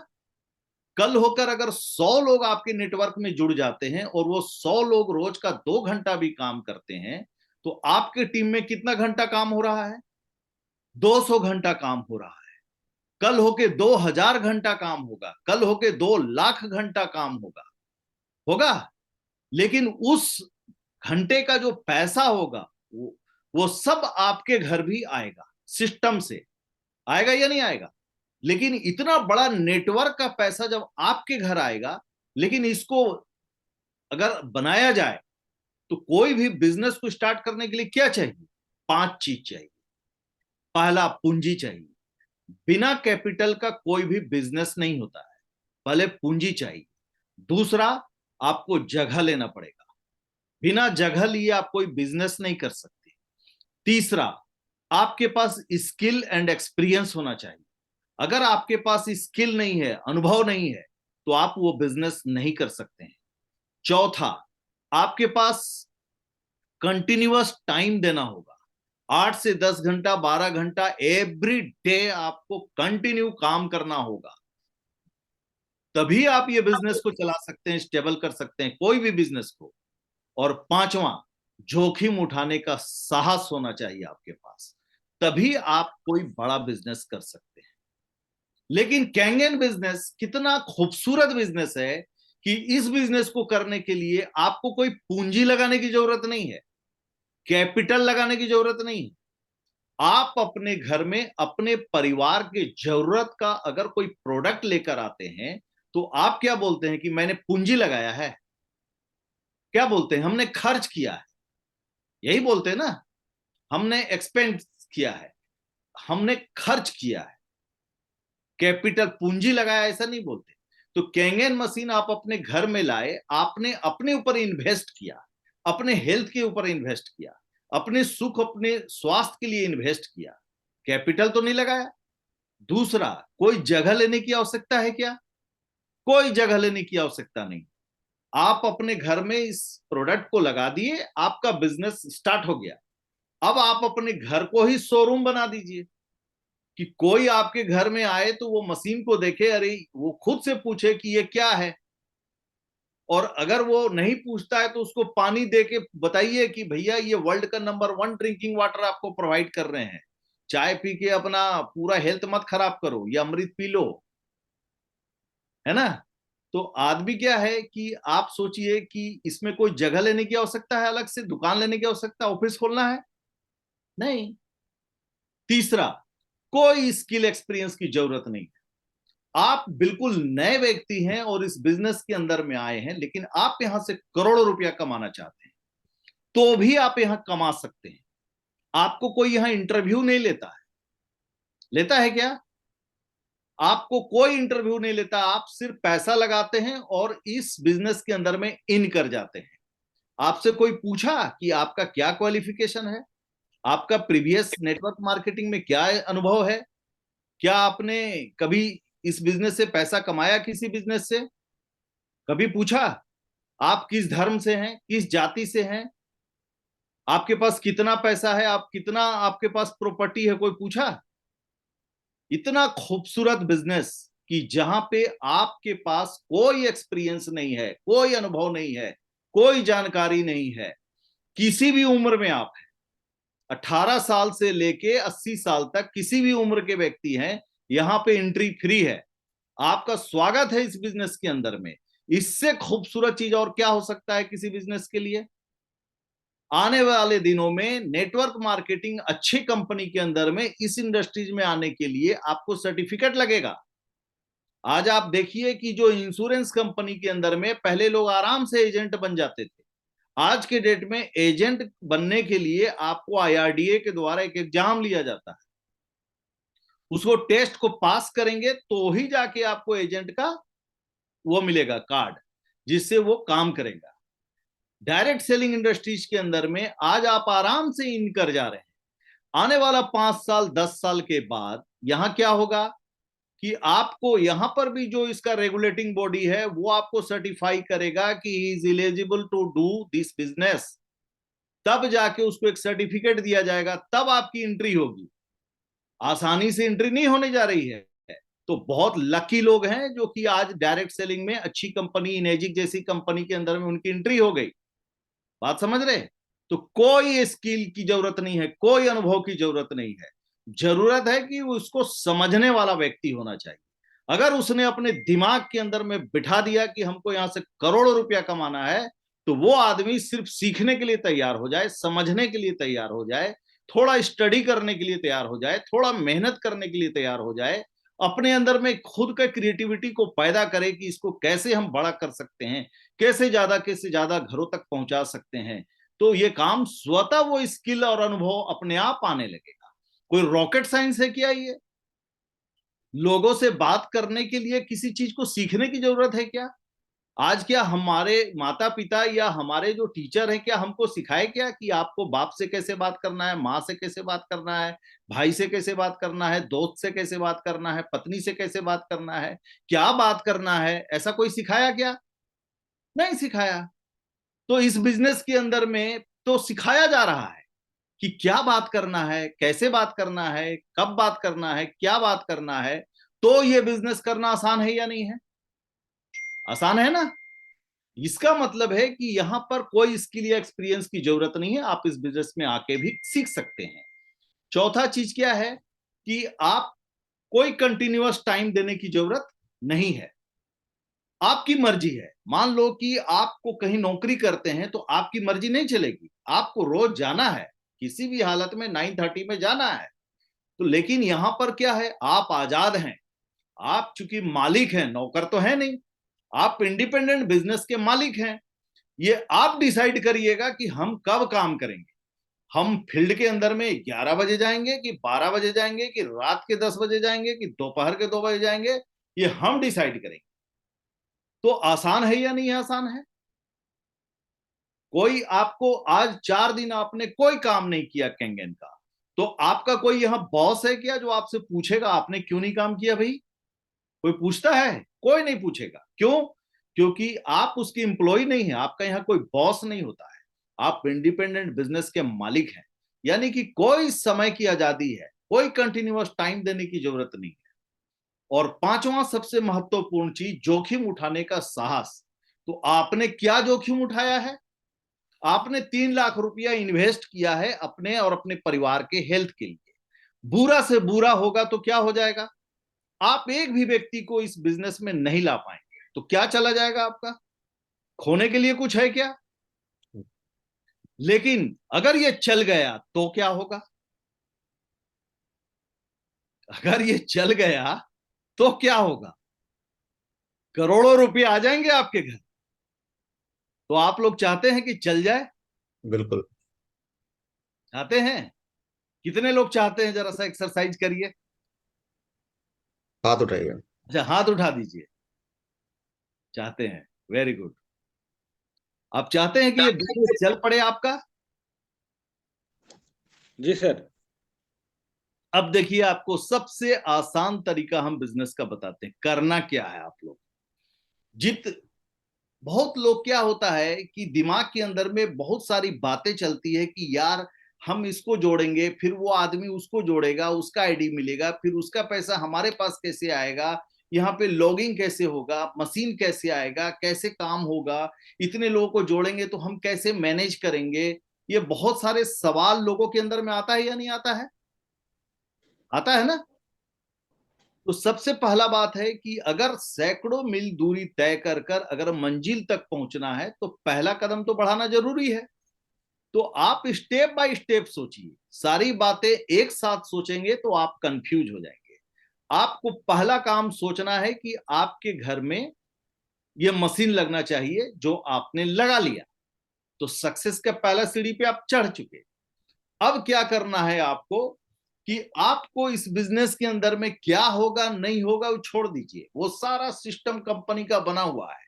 कल होकर अगर 100 लोग आपके नेटवर्क में जुड़ जाते हैं और वो 100 लोग रोज का 2 घंटा भी काम करते हैं, तो आपके टीम में कितना घंटा काम हो रहा है? 200 घंटा काम हो रहा है। कल होके 2000 घंटा काम होगा, कल होके 2 लाख घंटा काम होगा होगा। लेकिन उस घंटे का जो पैसा होगा, वो सब आपके घर भी आएगा, सिस्टम से आएगा या नहीं आएगा? लेकिन इतना बड़ा नेटवर्क का पैसा जब आपके घर आएगा, लेकिन इसको अगर बनाया जाए, तो कोई भी बिजनेस को स्टार्ट करने के लिए क्या चाहिए? 5 चीज चाहिए। पहला, पूंजी चाहिए। बिना कैपिटल का कोई भी बिजनेस नहीं होता है, पहले पूंजी चाहिए। दूसरा, आपको जगह लेना पड़ेगा, बिना जगह लिए आप कोई बिजनेस नहीं कर सकते। तीसरा, आपके पास स्किल एंड एक्सपीरियंस होना चाहिए। अगर आपके पास स्किल नहीं है, अनुभव नहीं है, तो आप वो बिजनेस नहीं कर सकते हैं। चौथा, आपके पास कंटिन्यूअस टाइम देना होगा। 8 से 10 घंटा, 12 घंटा एवरी डे आपको कंटिन्यू काम करना होगा। तभी आप ये बिजनेस को चला सकते हैं, स्टेबल कर सकते हैं कोई भी बिजनेस को। और पांचवा, जोखिम उठाने का साहस होना चाहिए आपके पास, तभी आप कोई बड़ा बिजनेस कर सकते हैं। लेकिन कैंगन बिजनेस कितना खूबसूरत बिजनेस है कि इस बिजनेस को करने के लिए आपको कोई पूंजी लगाने की जरूरत नहीं है, कैपिटल लगाने की जरूरत नहीं है। आप अपने घर में अपने परिवार के जरूरत का अगर कोई प्रोडक्ट लेकर आते हैं तो आप क्या बोलते हैं कि मैंने पूंजी लगाया है? क्या बोलते हैं? हमने खर्च किया है, यही बोलते हैं ना। हमने एक्सपेंस किया है, हमने खर्च किया है, कैपिटल पूंजी लगाया ऐसा नहीं बोलते। तो कैंगन मशीन आप अपने घर में लाए, आपने अपने ऊपर इन्वेस्ट किया, अपने हेल्थ के ऊपर इन्वेस्ट किया, अपने सुख अपने स्वास्थ्य के लिए इन्वेस्ट किया, कैपिटल तो नहीं लगाया। दूसरा, कोई जगह लेने की आवश्यकता है क्या? कोई जगह लेने की आवश्यकता नहीं। आप अपने घर में इस प्रोडक्ट को लगा दिए, आपका बिजनेस स्टार्ट हो गया। अब आप अपने घर को ही शोरूम बना दीजिए कि कोई आपके घर में आए तो वो मशीन को देखे, अरे वो खुद से पूछे कि ये क्या है। और अगर वो नहीं पूछता है तो उसको पानी दे के बताइए कि भैया ये वर्ल्ड का नंबर 1 ड्रिंकिंग वाटर आपको प्रोवाइड कर रहे हैं, चाय पी के अपना पूरा हेल्थ मत खराब करो, ये अमृत पी लो, है ना। तो आदमी क्या है कि आप सोचिए कि इसमें कोई जगह लेने की आवश्यकता है, अलग से दुकान लेने की आवश्यकता, ऑफिस खोलना है? नहीं। तीसरा, कोई स्किल एक्सपीरियंस की जरूरत नहीं। आप बिल्कुल नए व्यक्ति हैं और इस बिजनेस के अंदर में आए हैं, लेकिन आप यहां से करोड़ों रुपया कमाना चाहते हैं तो भी आप यहां कमा सकते हैं। आपको कोई यहां इंटरव्यू नहीं लेता है। लेता है क्या? आपको कोई इंटरव्यू नहीं लेता, आप सिर्फ पैसा लगाते हैं और इस बिजनेस के अंदर में इन कर जाते हैं। आपसे कोई पूछा कि आपका क्या क्वालिफिकेशन है, आपका प्रीवियस नेटवर्क मार्केटिंग में क्या अनुभव है, क्या आपने कभी इस बिजनेस से पैसा कमाया, किसी बिजनेस से कभी पूछा? आप किस धर्म से हैं, किस जाति से हैं, आपके पास कितना पैसा है, आप कितना आपके पास प्रॉपर्टी है, कोई पूछा? इतना खूबसूरत बिजनेस कि जहां पे आपके पास कोई एक्सपीरियंस नहीं है, कोई अनुभव नहीं है, कोई जानकारी नहीं है, किसी भी उम्र में आप हैं, 18 साल से लेके 80 साल तक किसी भी उम्र के व्यक्ति हैं, यहां पे एंट्री फ्री है। आपका स्वागत है इस बिजनेस के अंदर में। इससे खूबसूरत चीज और क्या हो सकता है किसी बिजनेस के लिए? आने वाले दिनों में नेटवर्क मार्केटिंग अच्छी कंपनी के अंदर में इस इंडस्ट्रीज में आने के लिए आपको सर्टिफिकेट लगेगा। आज आप देखिए कि जो इंश्योरेंस कंपनी के अंदर में पहले लोग आराम से एजेंट बन जाते थे, आज के डेट में एजेंट बनने के लिए आपको आईआरडीए के द्वारा एक एग्जाम लिया जाता है। उसको टेस्ट को पास करेंगे तो ही जाके आपको एजेंट का वो मिलेगा कार्ड, जिससे वो काम करेगा। डायरेक्ट सेलिंग इंडस्ट्रीज के अंदर में आज आप आराम से इन कर जा रहे हैं। आने वाला 5 साल 10 साल के बाद यहां क्या होगा कि आपको यहां पर भी जो इसका रेगुलेटिंग बॉडी है वो आपको सर्टिफाई करेगा कि he is eligible to do this business. तब जाके उसको एक सर्टिफिकेट दिया जाएगा, तब आपकी एंट्री होगी। आसानी से एंट्री नहीं होने जा रही है। तो बहुत लकी लोग हैं जो कि आज डायरेक्ट सेलिंग में अच्छी कंपनी इनेजिक जैसी कंपनी के अंदर में उनकी एंट्री हो गई। बात समझ रहे? तो कोई स्किल की जरूरत नहीं है, कोई अनुभव की जरूरत नहीं है। जरूरत है कि उसको समझने वाला व्यक्ति होना चाहिए। अगर उसने अपने दिमाग के अंदर में बिठा दिया कि हमको यहां से करोड़ों रुपया कमाना है, तो वो आदमी सिर्फ सीखने के लिए तैयार हो जाए, समझने के लिए तैयार हो जाए, थोड़ा स्टडी करने के लिए तैयार हो जाए, थोड़ा मेहनत करने के लिए तैयार हो जाए, अपने अंदर में खुद का क्रिएटिविटी को पैदा करे कि इसको कैसे हम बड़ा कर सकते हैं, कैसे ज्यादा घरों तक पहुंचा सकते हैं। तो ये काम स्वतः वो स्किल और अनुभव अपने आप आने लगेगा। कोई रॉकेट साइंस है क्या ये? लोगों से बात करने के लिए किसी चीज को सीखने की जरूरत है क्या? आज क्या हमारे माता पिता या हमारे जो टीचर हैं क्या हमको सिखाए क्या कि आपको बाप से कैसे बात करना है, माँ से कैसे बात करना है, भाई से कैसे बात करना है, दोस्त से कैसे बात करना है, पत्नी से कैसे बात करना है, क्या बात करना है? ऐसा कोई सिखाया क्या? नहीं सिखाया। तो इस बिजनेस के अंदर में तो सिखाया जा रहा है कि क्या बात करना है, कैसे बात करना है, कब बात करना है, क्या बात करना है। तो ये बिजनेस करना आसान है या नहीं है? आसान है ना। इसका मतलब है कि यहां पर कोई स्किल या एक्सपीरियंस की जरूरत नहीं है, आप इस बिजनेस में आके भी सीख सकते हैं। चौथा चीज क्या है कि आप कोई कंटिन्यूअस टाइम देने की जरूरत नहीं है। आपकी मर्जी है। मान लो कि आपको कहीं नौकरी करते हैं तो आपकी मर्जी नहीं चलेगी, आपको रोज जाना है, किसी भी हालत में 9:30 में जाना है। तो लेकिन यहां पर क्या है, आप आजाद हैं, आप चूंकि मालिक हैं, नौकर तो है नहीं, आप इंडिपेंडेंट बिजनेस के मालिक हैं। ये आप डिसाइड करिएगा कि हम कब काम करेंगे। हम फील्ड के अंदर में 11 बजे जाएंगे कि 12 बजे जाएंगे कि रात के 10 बजे जाएंगे कि दोपहर के 2 बजे जाएंगे, ये हम डिसाइड करेंगे। तो आसान है या नहीं आसान है? कोई आपको आज 4 दिन आपने कोई काम नहीं किया कैंगन का, तो आपका कोई यहां बॉस है क्या जो आपसे पूछेगा आपने क्यों नहीं काम किया? भाई कोई पूछता है? कोई नहीं पूछेगा। क्यों? क्योंकि आप उसकी एम्प्लॉय नहीं है, आपका यहाँ कोई बॉस नहीं होता है, आप इंडिपेंडेंट बिजनेस के मालिक हैं। यानी कि कोई समय की आजादी है, कोई कंटिन्यूअस टाइम देने की जरूरत नहीं है। और पांचवा सबसे महत्वपूर्ण चीज, जोखिम उठाने का साहस। तो आपने क्या जोखिम उठाया है? आपने 3 लाख रुपया इन्वेस्ट किया है अपने और अपने परिवार के हेल्थ के लिए। बुरा से बुरा होगा तो क्या हो जाएगा? आप एक भी व्यक्ति को इस बिजनेस में नहीं ला पाएंगे, तो क्या चला जाएगा आपका? खोने के लिए कुछ है क्या? लेकिन अगर ये चल गया तो क्या होगा? अगर ये चल गया तो क्या होगा? करोड़ों रुपए आ जाएंगे आपके घर। तो आप लोग चाहते हैं कि चल जाए? बिल्कुल। चाहते हैं? कितने लोग चाहते हैं? जरा सा एक्सरसाइज करिए। हाथ उठाइए। अच्छा, हाथ उठा दीजिए। चाहते हैं, वेरी गुड। आप चाहते हैं कि ये बिजनेस चल पड़े आपका? जी सर। अब देखिए, आपको सबसे आसान तरीका हम बिजनेस का बताते हैं। करना क्या है आप लोग, जित बहुत लोग क्या होता है कि दिमाग के अंदर में बहुत सारी बातें चलती है कि यार हम इसको जोड़ेंगे, फिर वो आदमी उसको जोड़ेगा, उसका आईडी मिलेगा, फिर उसका पैसा हमारे पास कैसे आएगा, यहाँ पे लॉगिंग कैसे होगा, मशीन कैसे आएगा, कैसे काम होगा, इतने लोगों को जोड़ेंगे तो हम कैसे मैनेज करेंगे। ये बहुत सारे सवाल लोगों के अंदर में आता है या नहीं आता है? आता है ना? तो सबसे पहला बात है कि अगर सैकड़ों मील दूरी तय कर कर अगर मंजिल तक पहुंचना है तो पहला कदम तो बढ़ाना जरूरी है। तो आप स्टेप बाय स्टेप सोचिए, सारी बातें एक साथ सोचेंगे तो आप कंफ्यूज हो जाएंगे। आपको पहला काम सोचना है कि आपके घर में यह मशीन लगना चाहिए, जो आपने लगा लिया तो सक्सेस का पहला सीढ़ी पे आप चढ़ चुके। अब क्या करना है आपको कि आपको इस बिजनेस के अंदर में क्या होगा नहीं होगा वो छोड़ दीजिए। वो सारा सिस्टम कंपनी का बना हुआ है,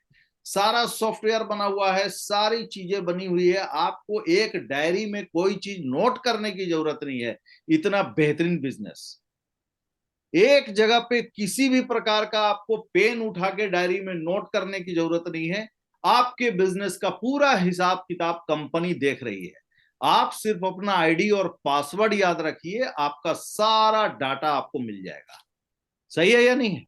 सारा सॉफ्टवेयर बना हुआ है, सारी चीजें बनी हुई है। आपको एक डायरी में कोई चीज नोट करने की जरूरत नहीं है। इतना बेहतरीन बिजनेस, एक जगह पे किसी भी प्रकार का आपको पेन उठा के डायरी में नोट करने की जरूरत नहीं है। आपके बिजनेस का पूरा हिसाब किताब कंपनी देख रही है। आप सिर्फ अपना आईडी और पासवर्ड याद रखिए, आपका सारा डाटा आपको मिल जाएगा। सही है या नहीं है?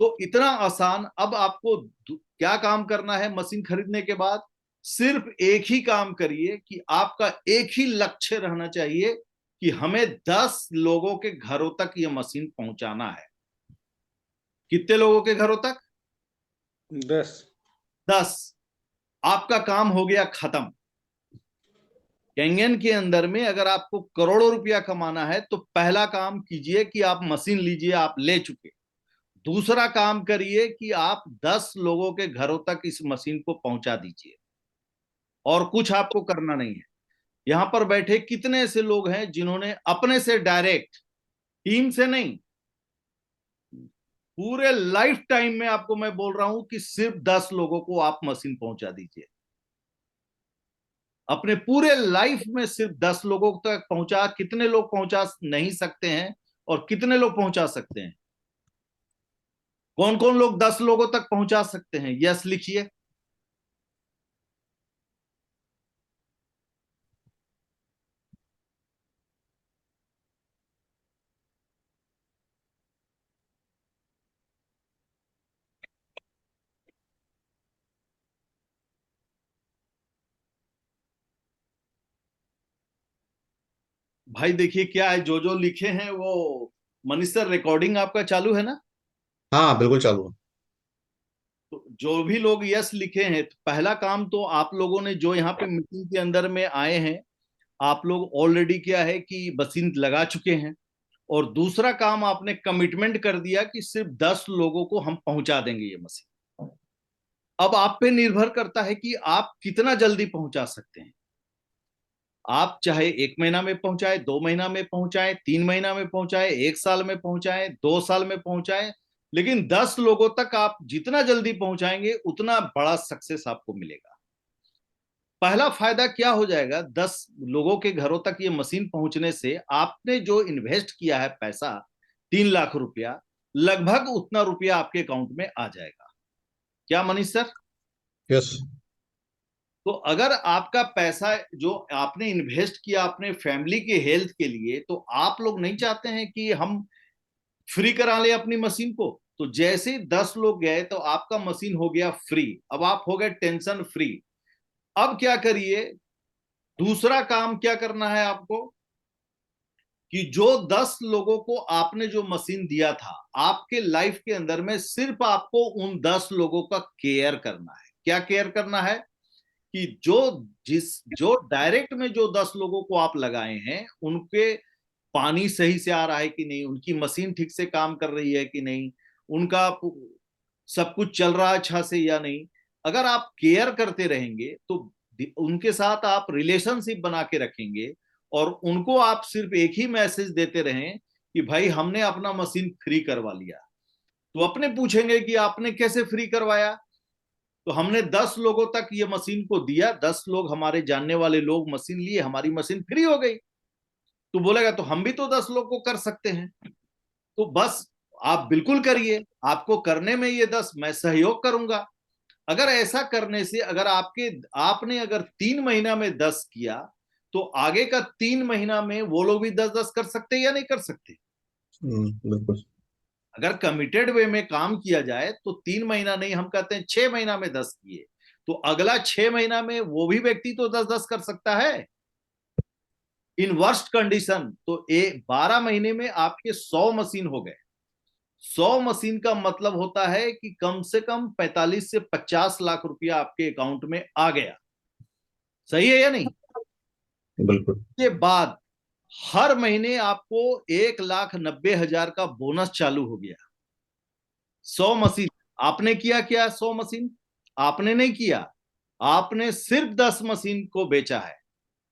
तो इतना आसान। अब आपको क्या काम करना है मशीन खरीदने के बाद? सिर्फ एक ही काम करिए कि आपका एक ही लक्ष्य रहना चाहिए कि हमें 10 लोगों के घरों तक यह मशीन पहुंचाना है। कितने लोगों के घरों तक? 10। 10। आपका काम हो गया खत्म। कैंगन के अंदर में अगर आपको करोड़ों रुपया कमाना है तो पहला काम कीजिए कि आप मशीन लीजिए, आप ले चुके। दूसरा काम करिए कि आप 10 लोगों के घरों तक इस मशीन को पहुंचा दीजिए, और कुछ आपको करना नहीं है। यहां पर बैठे कितने ऐसे लोग हैं जिन्होंने अपने से डायरेक्ट, टीम से नहीं, पूरे लाइफ टाइम में आपको मैं बोल रहा हूं कि सिर्फ 10 लोगों को आप मशीन पहुंचा दीजिए। अपने पूरे लाइफ में सिर्फ 10 लोगों तक पहुंचा। कितने लोग पहुंचा नहीं सकते हैं और कितने लोग पहुंचा सकते हैं? कौन कौन लोग 10 लोगों तक पहुंचा सकते हैं? यस लिखिए। भाई देखिए क्या है, जो जो लिखे हैं वो, मनीष सर रिकॉर्डिंग आपका चालू है ना? हाँ बिल्कुल चालू है। तो जो भी लोग यस लिखे हैं, तो पहला काम तो आप लोगों ने जो यहाँ पे मीटिंग के अंदर में आए हैं, आप लोग ऑलरेडी क्या है कि मशीन लगा चुके हैं। और दूसरा काम आपने कमिटमेंट कर दिया कि सिर्फ 10 लोगों को हम पहुंचा देंगे ये मशीन। अब आप पे निर्भर करता है कि आप कितना जल्दी पहुंचा सकते हैं। आप चाहे 1 महीना में पहुंचाए, 2 महीना में पहुंचाए, 3 महीना में पहुंचाए, 1 साल में पहुंचाए, 2 साल में पहुंचाए, लेकिन 10 लोगों तक आप जितना जल्दी पहुंचाएंगे उतना बड़ा सक्सेस आपको मिलेगा। पहला फायदा क्या हो जाएगा, 10 लोगों के घरों तक ये मशीन पहुंचने से आपने जो इन्वेस्ट किया है पैसा, 3 लाख रुपया, लगभग उतना रुपया आपके अकाउंट में आ जाएगा। क्या मनीष सर? यस। तो अगर आपका पैसा जो आपने इन्वेस्ट किया अपने फैमिली के हेल्थ के लिए, तो आप लोग नहीं चाहते हैं कि हम फ्री करा ले अपनी मशीन को। तो जैसे 10 लोग गए तो आपका मशीन हो गया फ्री, अब आप हो गए टेंशन फ्री। अब क्या करिए, दूसरा काम क्या करना है आपको कि जो 10 लोगों को आपने जो मशीन दिया था, आपके लाइफ के अंदर में सिर्फ आपको उन 10 लोगों का केयर करना है। क्या केयर करना है कि जो डायरेक्ट में जो 10 लोगों को आप लगाए हैं, उनके पानी सही से आ रहा है कि नहीं, उनकी मशीन ठीक से काम कर रही है कि नहीं, उनका सब कुछ चल रहा है अच्छा से या नहीं। अगर आप केयर करते रहेंगे तो उनके साथ आप रिलेशनशिप बना के रखेंगे, और उनको आप सिर्फ एक ही मैसेज देते रहें कि भाई हमने अपना मशीन फ्री करवा लिया। तो अपने पूछेंगे कि आपने कैसे फ्री करवाया? तो हमने 10 लोगों तक ये मशीन को दिया, 10 लोग हमारे जानने वाले लोग मशीन लिए, हमारी मशीन फ्री हो गई। तो बोलेगा तो हम भी तो 10 लोग को कर सकते हैं। तो बस आप बिल्कुल करिए, आपको करने में ये 10 मैं सहयोग करूंगा। अगर ऐसा करने से अगर आपने अगर 3 महीना में 10 किया, तो आगे का 3 महीना में वो लोग भी 10-10 कर सकते हैं या नहीं कर सकते? बिल्कुल। अगर कमिटेड वे में काम किया जाए तो 3 महीना नहीं, हम कहते हैं 6 महीना में 10 किए, तो अगला 6 महीना में वो भी व्यक्ति तो 10-10 कर सकता है। इन वर्स्ट कंडीशन तो 12 महीने में आपके 100 मशीन हो गए। 100 मशीन का मतलब होता है कि कम से कम 45 से 50 लाख रुपया आपके अकाउंट में आ गया। सही है या नहीं? बिल्कुल। के बाद हर महीने आपको 1,90,000 का बोनस चालू हो गया। 100 मशीन आपने किया क्या? 100 मशीन आपने नहीं किया, आपने सिर्फ 10 मशीन को बेचा है।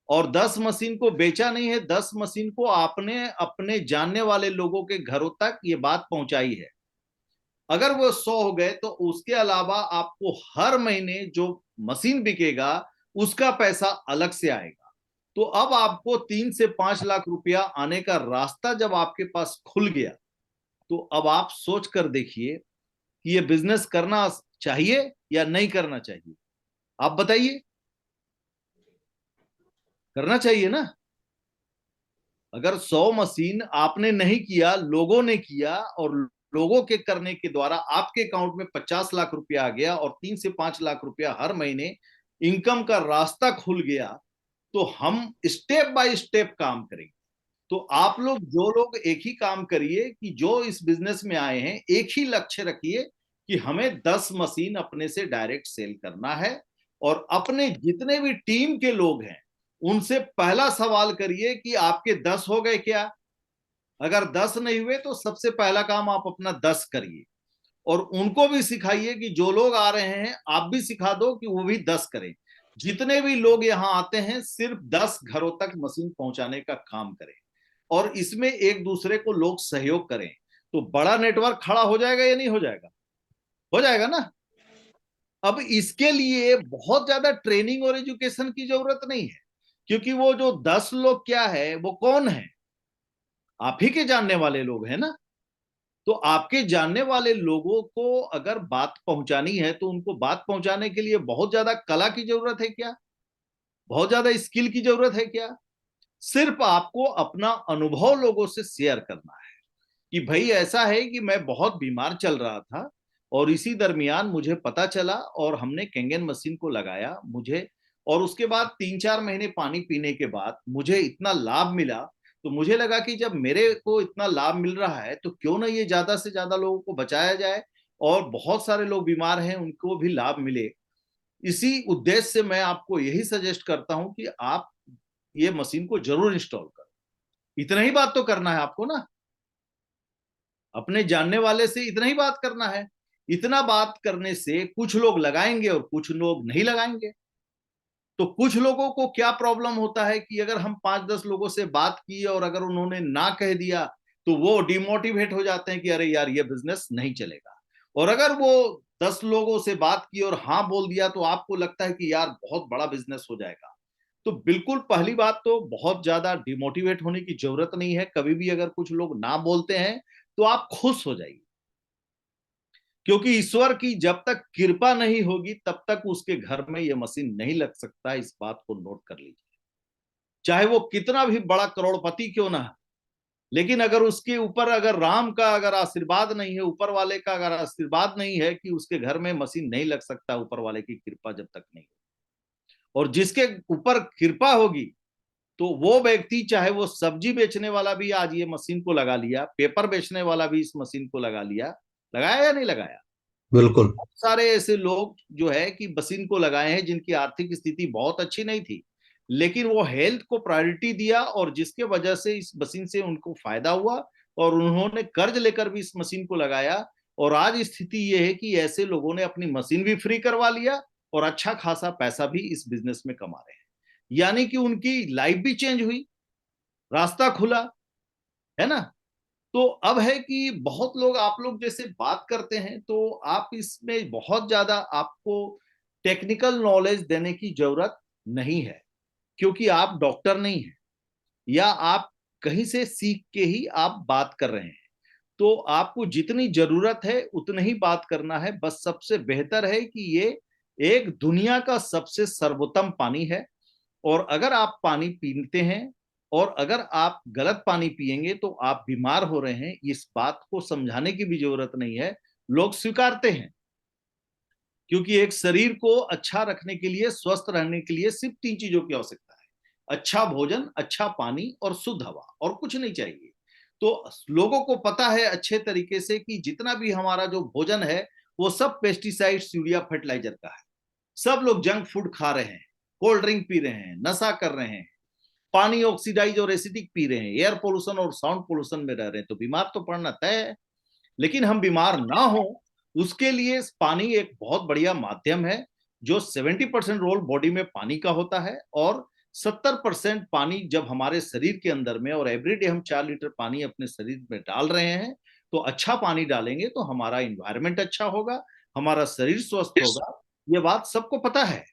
और 10 मशीन को बेचा नहीं है, 10 मशीन को आपने अपने जानने वाले लोगों के घरों तक ये बात पहुंचाई है। अगर वो 100 हो गए तो उसके अलावा आपको हर महीने जो मशीन बिकेगा उसका पैसा अलग से आएगा। तो अब आपको 3 से 5 लाख रुपया आने का रास्ता जब आपके पास खुल गया, तो अब आप सोच कर देखिए कि ये बिजनेस करना चाहिए या नहीं करना चाहिए। आप बताइए, करना चाहिए ना? अगर 100 मशीन आपने नहीं किया, लोगों ने किया, और लोगों के करने के द्वारा आपके अकाउंट में 50 लाख रुपया आ गया और 3 से 5 लाख रुपया हर महीने इनकम का रास्ता खुल गया, तो हम स्टेप बाय स्टेप काम करेंगे। तो आप लोग जो लोग एक ही काम करिए कि जो इस बिजनेस में आए हैं, एक ही लक्ष्य रखिए कि हमें 10 मशीन अपने से डायरेक्ट सेल करना है। और अपने जितने भी टीम के लोग हैं उनसे पहला सवाल करिए कि आपके 10 हो गए क्या? अगर 10 नहीं हुए तो सबसे पहला काम आप अपना 10 करिए, और उनको भी सिखाइए कि जो लोग आ रहे हैं आप भी सिखा दो कि वो भी 10 करें। जितने भी लोग यहाँ आते हैं सिर्फ 10 घरों तक मशीन पहुंचाने का काम करें, और इसमें एक दूसरे को लोग सहयोग करें, तो बड़ा नेटवर्क खड़ा हो जाएगा या नहीं हो जाएगा? हो जाएगा ना? अब इसके लिए बहुत ज्यादा ट्रेनिंग और एजुकेशन की जरूरत नहीं है, क्योंकि वो जो 10 लोग क्या है, वो कौन है? आप ही के जानने वाले लोग हैं ना। तो आपके जानने वाले लोगों को अगर बात पहुंचानी है तो उनको बात पहुंचाने के लिए बहुत ज्यादा कला की जरूरत है क्या? बहुत ज्यादा स्किल की जरूरत है क्या? सिर्फ आपको अपना अनुभव लोगों से शेयर करना है कि भाई ऐसा है कि मैं बहुत बीमार चल रहा था, और इसी दरमियान मुझे पता चला और हमने कैंगन मशीन को लगाया मुझे, और उसके बाद 3-4 महीने पानी पीने के बाद मुझे इतना लाभ मिला तो मुझे लगा कि जब मेरे को इतना लाभ मिल रहा है तो क्यों ना ये ज्यादा से ज्यादा लोगों को बचाया जाए और बहुत सारे लोग बीमार हैं उनको भी लाभ मिले। इसी उद्देश्य से मैं आपको यही सजेस्ट करता हूं कि आप ये मशीन को जरूर इंस्टॉल करो। इतना ही बात तो करना है आपको ना, अपने जानने वाले से इतना ही बात करना है। इतना बात करने से कुछ लोग लगाएंगे और कुछ लोग नहीं लगाएंगे। तो कुछ लोगों को क्या प्रॉब्लम होता है कि अगर हम 5-10 लोगों से बात की और अगर उन्होंने ना कह दिया तो वो डिमोटिवेट हो जाते हैं कि अरे यार ये बिजनेस नहीं चलेगा। और अगर वो 10 लोगों से बात की और हाँ बोल दिया तो आपको लगता है कि यार बहुत बड़ा बिजनेस हो जाएगा। तो बिल्कुल पहली बात तो बहुत ज्यादा डिमोटिवेट होने की जरूरत नहीं है। कभी भी अगर कुछ लोग ना बोलते हैं तो आप खुश हो जाइए, क्योंकि ईश्वर की जब तक कृपा नहीं होगी तब तक उसके घर में यह मशीन नहीं लग सकता। इस बात को नोट कर लीजिए, चाहे वो कितना भी बड़ा करोड़पति क्यों ना है, लेकिन अगर उसके ऊपर अगर राम का अगर आशीर्वाद नहीं है, ऊपर वाले का अगर आशीर्वाद नहीं है कि उसके घर में मशीन नहीं लग सकता, ऊपर वाले की कृपा जब तक नहीं हो। और जिसके ऊपर कृपा होगी तो वो व्यक्ति, चाहे वो सब्जी बेचने वाला भी आज ये मशीन को लगा लिया, पेपर बेचने वाला भी इस मशीन को लगा लिया, लगाया या नहीं लगाया? बिल्कुल। बहुत सारे ऐसे लोग जो है कि मशीन को लगाए हैं जिनकी आर्थिक स्थिति बहुत अच्छी नहीं थी, लेकिन वो हेल्थ को प्रायोरिटी दिया और जिसके वजह से इस मशीन से उनको फायदा हुआ और उन्होंने कर्ज लेकर भी इस मशीन को लगाया। और आज स्थिति ये है कि ऐसे लोगों ने अपनी मशीन भी फ्री करवा लिया और अच्छा खासा पैसा भी इस बिजनेस में कमा रहे हैं। यानी कि उनकी लाइफ भी चेंज हुई, रास्ता खुला, है ना। तो अब है कि बहुत लोग, आप लोग जैसे बात करते हैं तो आप इसमें बहुत ज्यादा आपको टेक्निकल नॉलेज देने की जरूरत नहीं है, क्योंकि आप डॉक्टर नहीं हैं या आप कहीं से सीख के ही आप बात कर रहे हैं। तो आपको जितनी जरूरत है उतनी ही बात करना है। बस सबसे बेहतर है कि ये एक दुनिया का सबसे सर्वोत्तम पानी है और अगर आप पानी पीते हैं और अगर आप गलत पानी पिएंगे तो आप बीमार हो रहे हैं, इस बात को समझाने की भी जरूरत नहीं है, लोग स्वीकारते हैं। क्योंकि एक शरीर को अच्छा रखने के लिए, स्वस्थ रहने के लिए सिर्फ 3 चीजों की आवश्यकता है: अच्छा भोजन, अच्छा पानी और शुद्ध हवा, और कुछ नहीं चाहिए। तो लोगों को पता है अच्छे तरीके से कि जितना भी हमारा जो भोजन है वो सब पेस्टिसाइड्स, यूरिया, फर्टिलाइजर का है। सब लोग जंक फूड खा रहे हैं, कोल्ड ड्रिंक पी रहे हैं, नशा कर रहे हैं, पानी ऑक्सीडाइज और एसिडिक पी रहे हैं, एयर पोल्यूशन और साउंड पोल्यूशन में रह रहे हैं, तो बीमार तो पड़ना तय है। लेकिन हम बीमार ना हो उसके लिए पानी एक बहुत बढ़िया माध्यम है। जो 70% रोल बॉडी में पानी का होता है और 70% पानी जब हमारे शरीर के अंदर में, और एवरीडे हम 4 लीटर पानी अपने शरीर में डाल रहे हैं, तो अच्छा पानी डालेंगे तो हमारा इन्वायरमेंट अच्छा होगा, हमारा शरीर स्वस्थ होगा। ये बात सबको पता है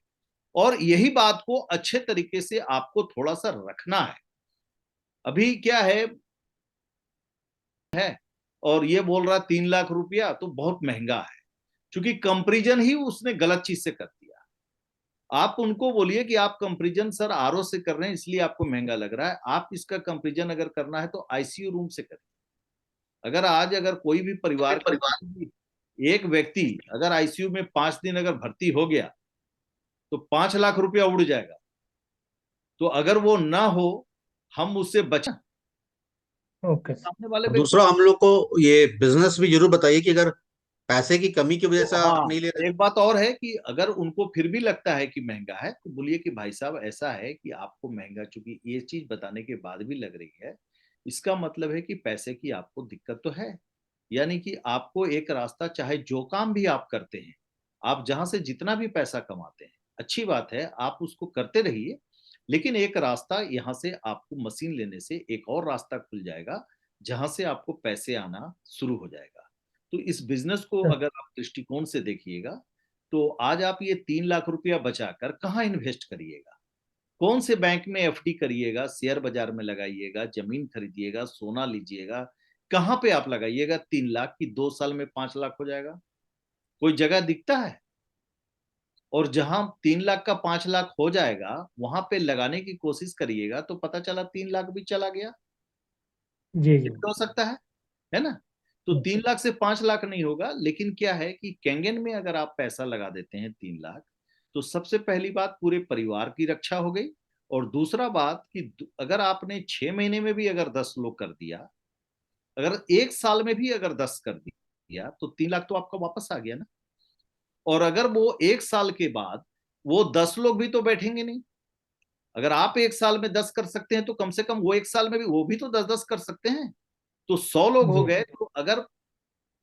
और यही बात को अच्छे तरीके से आपको थोड़ा सा रखना है। अभी क्या है और ये बोल रहा 3 लाख रुपया तो बहुत महंगा है, क्योंकि कंपैरिजन ही उसने गलत चीज से कर दिया। आप उनको बोलिए कि आप कंपैरिजन सर आरओ से कर रहे हैं इसलिए आपको महंगा लग रहा है, आप इसका कंपैरिजन अगर करना है तो आईसीयू रूम से करिए। अगर आज अगर कोई भी परिवार का एक व्यक्ति अगर आईसीयू में 5 दिन अगर भर्ती हो गया तो 5 लाख रुपया उड़ जाएगा। तो अगर वो ना हो, हम उससे बचा ओके। सामने वाले और व्यक्ति। दूसरा, हम लोग को ये बिजनेस भी जरूर बताइए कि अगर पैसे की कमी की वजह तो से आप हाँ, नहीं ले रहे। एक बात और है कि अगर उनको फिर भी लगता है कि महंगा है तो बोलिए कि भाई साहब ऐसा है कि आपको महंगा, चूंकि ये चीज बताने के बाद भी लग रही है, इसका मतलब है कि पैसे की आपको दिक्कत तो है। यानी कि आपको एक रास्ता, चाहे जो काम भी आप करते हैं, आप जहां से जितना भी पैसा कमाते हैं, अच्छी बात है, आप उसको करते रहिए। लेकिन एक रास्ता यहाँ से आपको मशीन लेने से एक और रास्ता खुल जाएगा जहां से आपको पैसे आना शुरू हो जाएगा। तो इस बिजनेस को अगर आप दृष्टिकोण से देखिएगा तो आज आप ये 3 लाख रुपया बचाकर कहाँ इन्वेस्ट करिएगा? कौन से बैंक में एफडी करिएगा, शेयर बाजार में लगाइएगा, जमीन खरीदिएगा, सोना लीजिएगा, कहाँ पे आप लगाइएगा 3 लाख की 2 साल में 5 लाख हो जाएगा? कोई जगह दिखता है? और जहां 3 लाख का 5 लाख हो जाएगा वहां पे लगाने की कोशिश करिएगा तो पता चला 3 लाख भी चला गया। जी जी। हो सकता है ना। तो 3 लाख से 5 लाख नहीं होगा, लेकिन क्या है कि कैंगन में अगर आप पैसा लगा देते हैं 3 लाख, तो सबसे पहली बात पूरे परिवार की रक्षा हो गई और दूसरा बात कि अगर आपने 6 महीने में भी अगर 10 लोग कर दिया, अगर 1 साल में भी अगर 10 कर दिया, तो 3 लाख तो आपका वापस आ गया ना। और अगर वो 1 साल के बाद वो 10 लोग भी तो बैठेंगे नहीं। अगर आप 1 साल में 10 कर सकते हैं तो कम से कम वो 1 साल में भी वो भी तो 10-10 कर सकते हैं। तो 100 लोग हो जी गए, तो अगर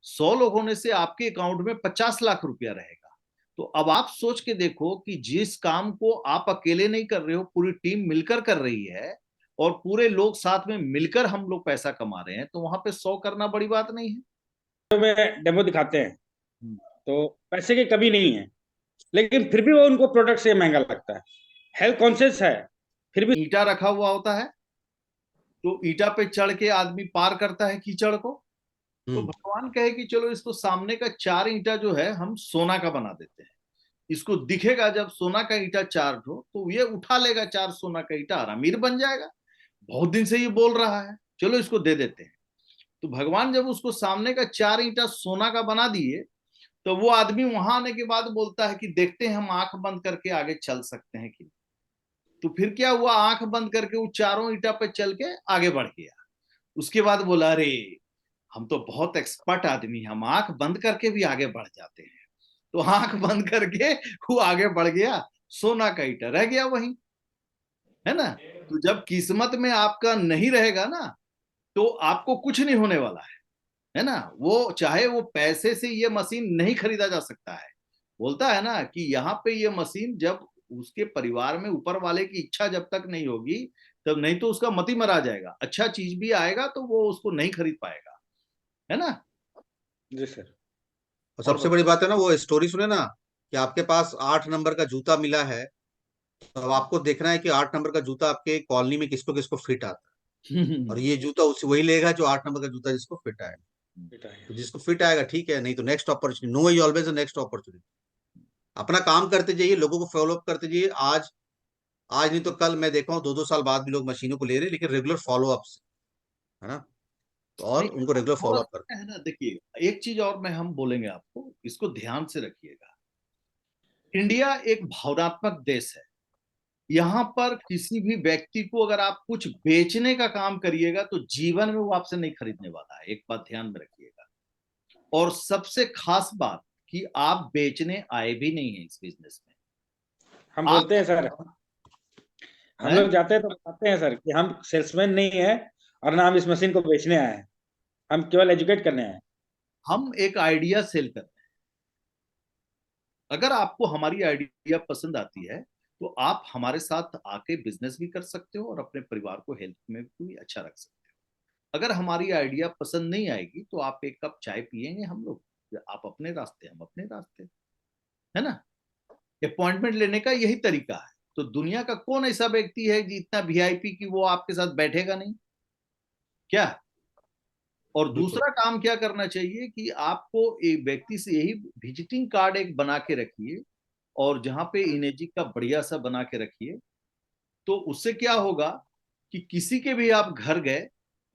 100 लोग होने से आपके अकाउंट में 50 लाख रुपया रहेगा। तो अब आप सोच के देखो कि जिस काम को आप अकेले नहीं कर रहे हो, पूरी टीम मिलकर कर रही है और पूरे लोग साथ में मिलकर हम लोग पैसा कमा रहे हैं, तो वहां पे 100 करना बड़ी बात नहीं है। में डेमो दिखाते हैं तो पैसे की कमी नहीं है, लेकिन फिर भी वो उनको प्रोडक्ट से महंगा लगता है। हेल्थ कॉन्शियस है फिर भी। ईंटा रखा हुआ होता है, तो ईंटा पे चढ़ के आदमी पार करता है कीचड़ को। तो भगवान कहे कि चलो इसको सामने का 4 ईंटा जो है हम सोना का बना देते हैं। इसको दिखेगा जब सोना का ईंटा 4 हो, तो ये उठा लेगा 4 सोना का ईंटा और अमीर बन जाएगा। बहुत दिन से ये बोल रहा है, चलो इसको दे देते हैं। तो भगवान जब उसको सामने का 4 ईंटा सोना का बना दिए, तो वो आदमी वहां आने के बाद बोलता है कि देखते हैं हम आंख बंद करके आगे चल सकते हैं कि। तो फिर क्या हुआ, आंख बंद करके वो चारों ईंटा पे चल के आगे बढ़ गया। उसके बाद बोला, अरे हम तो बहुत एक्सपर्ट आदमी, हम आंख बंद करके भी आगे बढ़ जाते हैं। तो आंख बंद करके वो आगे बढ़ गया, सोना का ईंटा रह गया वहीं, है ना। तो जब किस्मत में आपका नहीं रहेगा ना, तो आपको कुछ नहीं होने वाला है ना। वो चाहे वो पैसे से ये मशीन नहीं खरीदा जा सकता है। बोलता है ना कि यहाँ पे ये मशीन जब उसके परिवार में ऊपर वाले की इच्छा जब तक नहीं होगी, तब नहीं तो उसका मती मरा जाएगा। अच्छा चीज भी आएगा तो वो उसको नहीं खरीद पाएगा, है ना। जी सर। और और सबसे बड़ी बात है ना, वो स्टोरी सुने ना कि आपके पास 8 नंबर का जूता मिला है, तो अब आपको देखना है कि 8 नंबर का जूता आपके कॉलोनी में किसको किसको फिट आता है, और ये जूता उस वही लेगा जो 8 नंबर का जूता जिसको फिट आएगा। तो जिसको फिट आएगा ठीक है, नहीं तो next opportunity, no is always next opportunity. अपना काम करते जाइए, लोगों को फॉलो अप करते जाइए। आज आज नहीं तो कल मैं देखा हूँ 2-2 साल बाद भी लोग मशीनों को ले रहे हैं, लेकिन रेगुलर फॉलो अप से, है ना। तो और नहीं, उनको रेगुलर थोड़ा फॉलो अप कर। सा है ना। देखिए एक चीज और मैं हम बोलेंगे आपको, इसको ध्यान से रखिएगा। इंडिया एक भावनात्मक देश है। यहाँ पर किसी भी व्यक्ति को अगर आप कुछ बेचने का काम करिएगा तो जीवन में वो आपसे नहीं खरीदने वाला है, एक बात ध्यान में रखिएगा। और सबसे खास बात कि आप बेचने आए भी नहीं है इस बिजनेस में। हम आप बोलते हैं सर, हम हैं, लोग जाते हैं तो बताते हैं सर कि हम सेल्समैन नहीं है और ना हम इस मशीन को बेचने आए हैं, हम केवल एजुकेट करने आए हैं। हम एक आइडिया सेल करते हैं। अगर आपको हमारी आइडिया पसंद आती है तो आप हमारे साथ आके बिजनेस भी कर सकते हो और अपने परिवार को हेल्थ में भी अच्छा रख सकते हो। अगर हमारी आइडिया पसंद नहीं आएगी तो आप एक कप चाय पियेंगे हम लोग, आप अपने रास्ते हम अपने रास्ते, है ना। अपॉइंटमेंट लेने का यही तरीका है। तो दुनिया का कौन ऐसा व्यक्ति है जितना वीआईपी कि वो आपके साथ बैठेगा नहीं, क्या। और बिल्कुल। दूसरा काम क्या करना चाहिए कि आपको एक व्यक्ति से यही विजिटिंग कार्ड एक बना के रखिए, और जहां पे इनेजी का बढ़िया सा बना के रखिए। तो उससे क्या होगा कि किसी के भी आप घर गए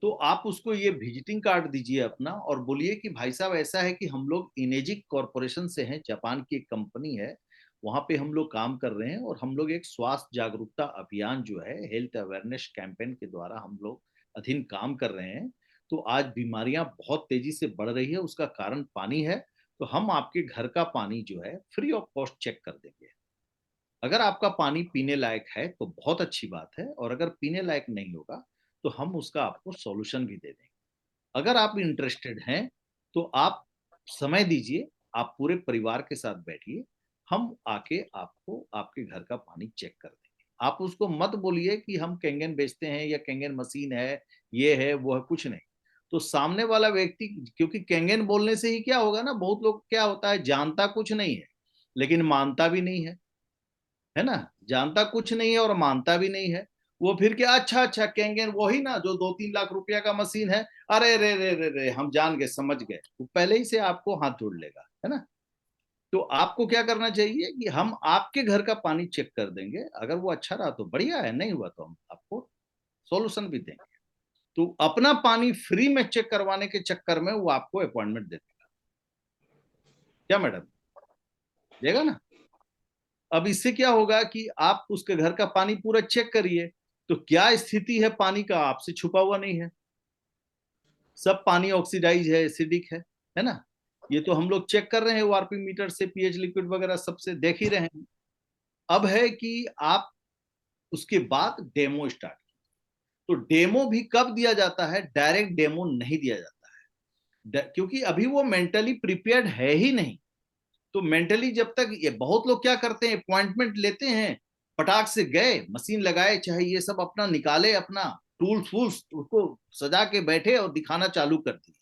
तो आप उसको ये विजिटिंग कार्ड दीजिए अपना, और बोलिए कि भाई साहब ऐसा है कि हम लोग इनेजिक कॉरपोरेशन से हैं, जापान की एक कंपनी है, वहां पे हम लोग काम कर रहे हैं, और हम लोग एक स्वास्थ्य जागरूकता अभियान जो है हेल्थ अवेयरनेस कैंपेन के द्वारा हम लोग अधीन काम कर रहे हैं। तो आज बीमारियां बहुत तेजी से बढ़ रही है, उसका कारण पानी है। तो हम आपके घर का पानी जो है फ्री ऑफ कॉस्ट चेक कर देंगे। अगर आपका पानी पीने लायक है तो बहुत अच्छी बात है, और अगर पीने लायक नहीं होगा तो हम उसका आपको सॉल्यूशन भी दे देंगे। अगर आप इंटरेस्टेड हैं तो आप समय दीजिए, आप पूरे परिवार के साथ बैठिए, हम आके आपको आपके घर का पानी चेक कर देंगे। आप उसको मत बोलिए कि हम कैंगन बेचते हैं या कैंगन मशीन है, ये है वो है, कुछ नहीं। तो सामने वाला व्यक्ति, क्योंकि कैंगन बोलने से ही क्या होगा ना, बहुत लोग क्या होता है जानता कुछ नहीं है लेकिन मानता भी नहीं है ना। जानता कुछ नहीं है और मानता भी नहीं है। वो फिर क्या, अच्छा अच्छा कैंगन वही ना जो 2-3 लाख रुपया का मशीन है, अरे रे रे रे रे हम जान गए समझ गए, वो पहले ही से आपको हाथ जोड़ लेगा, है ना। तो आपको क्या करना चाहिए कि हम आपके घर का पानी चेक कर देंगे, अगर वो अच्छा रहा तो बढ़िया है, नहीं हुआ तो हम आपको सॉल्यूशन भी देंगे। तो अपना पानी फ्री में चेक करवाने के चक्कर में वो आपको अपॉइंटमेंट दे देगा, क्या मैडम, देगा ना। अब इससे क्या होगा कि आप उसके घर का पानी पूरा चेक करिए, तो क्या स्थिति है पानी का, आपसे छुपा हुआ नहीं है। सब पानी ऑक्सीडाइज है, एसिडिक है ना। ये तो हम लोग चेक कर रहे हैं ओआरपी मीटर से, पीएच लिक्विड वगैरह सबसे देख ही रहे हैं। अब है कि आप उसके बाद डेमो स्टार्ट, तो डेमो भी कब दिया जाता है, डायरेक्ट डेमो नहीं दिया जाता है, क्योंकि अभी वो मेंटली प्रिपेयर्ड है ही नहीं। तो मेंटली जब तक, ये बहुत लोग क्या करते हैं, अपॉइंटमेंट लेते हैं, पटाख से गए, मशीन लगाए, चाहे ये सब अपना निकाले, अपना टूल्स वूल्स उसको सजा के बैठे और दिखाना चालू कर दिए।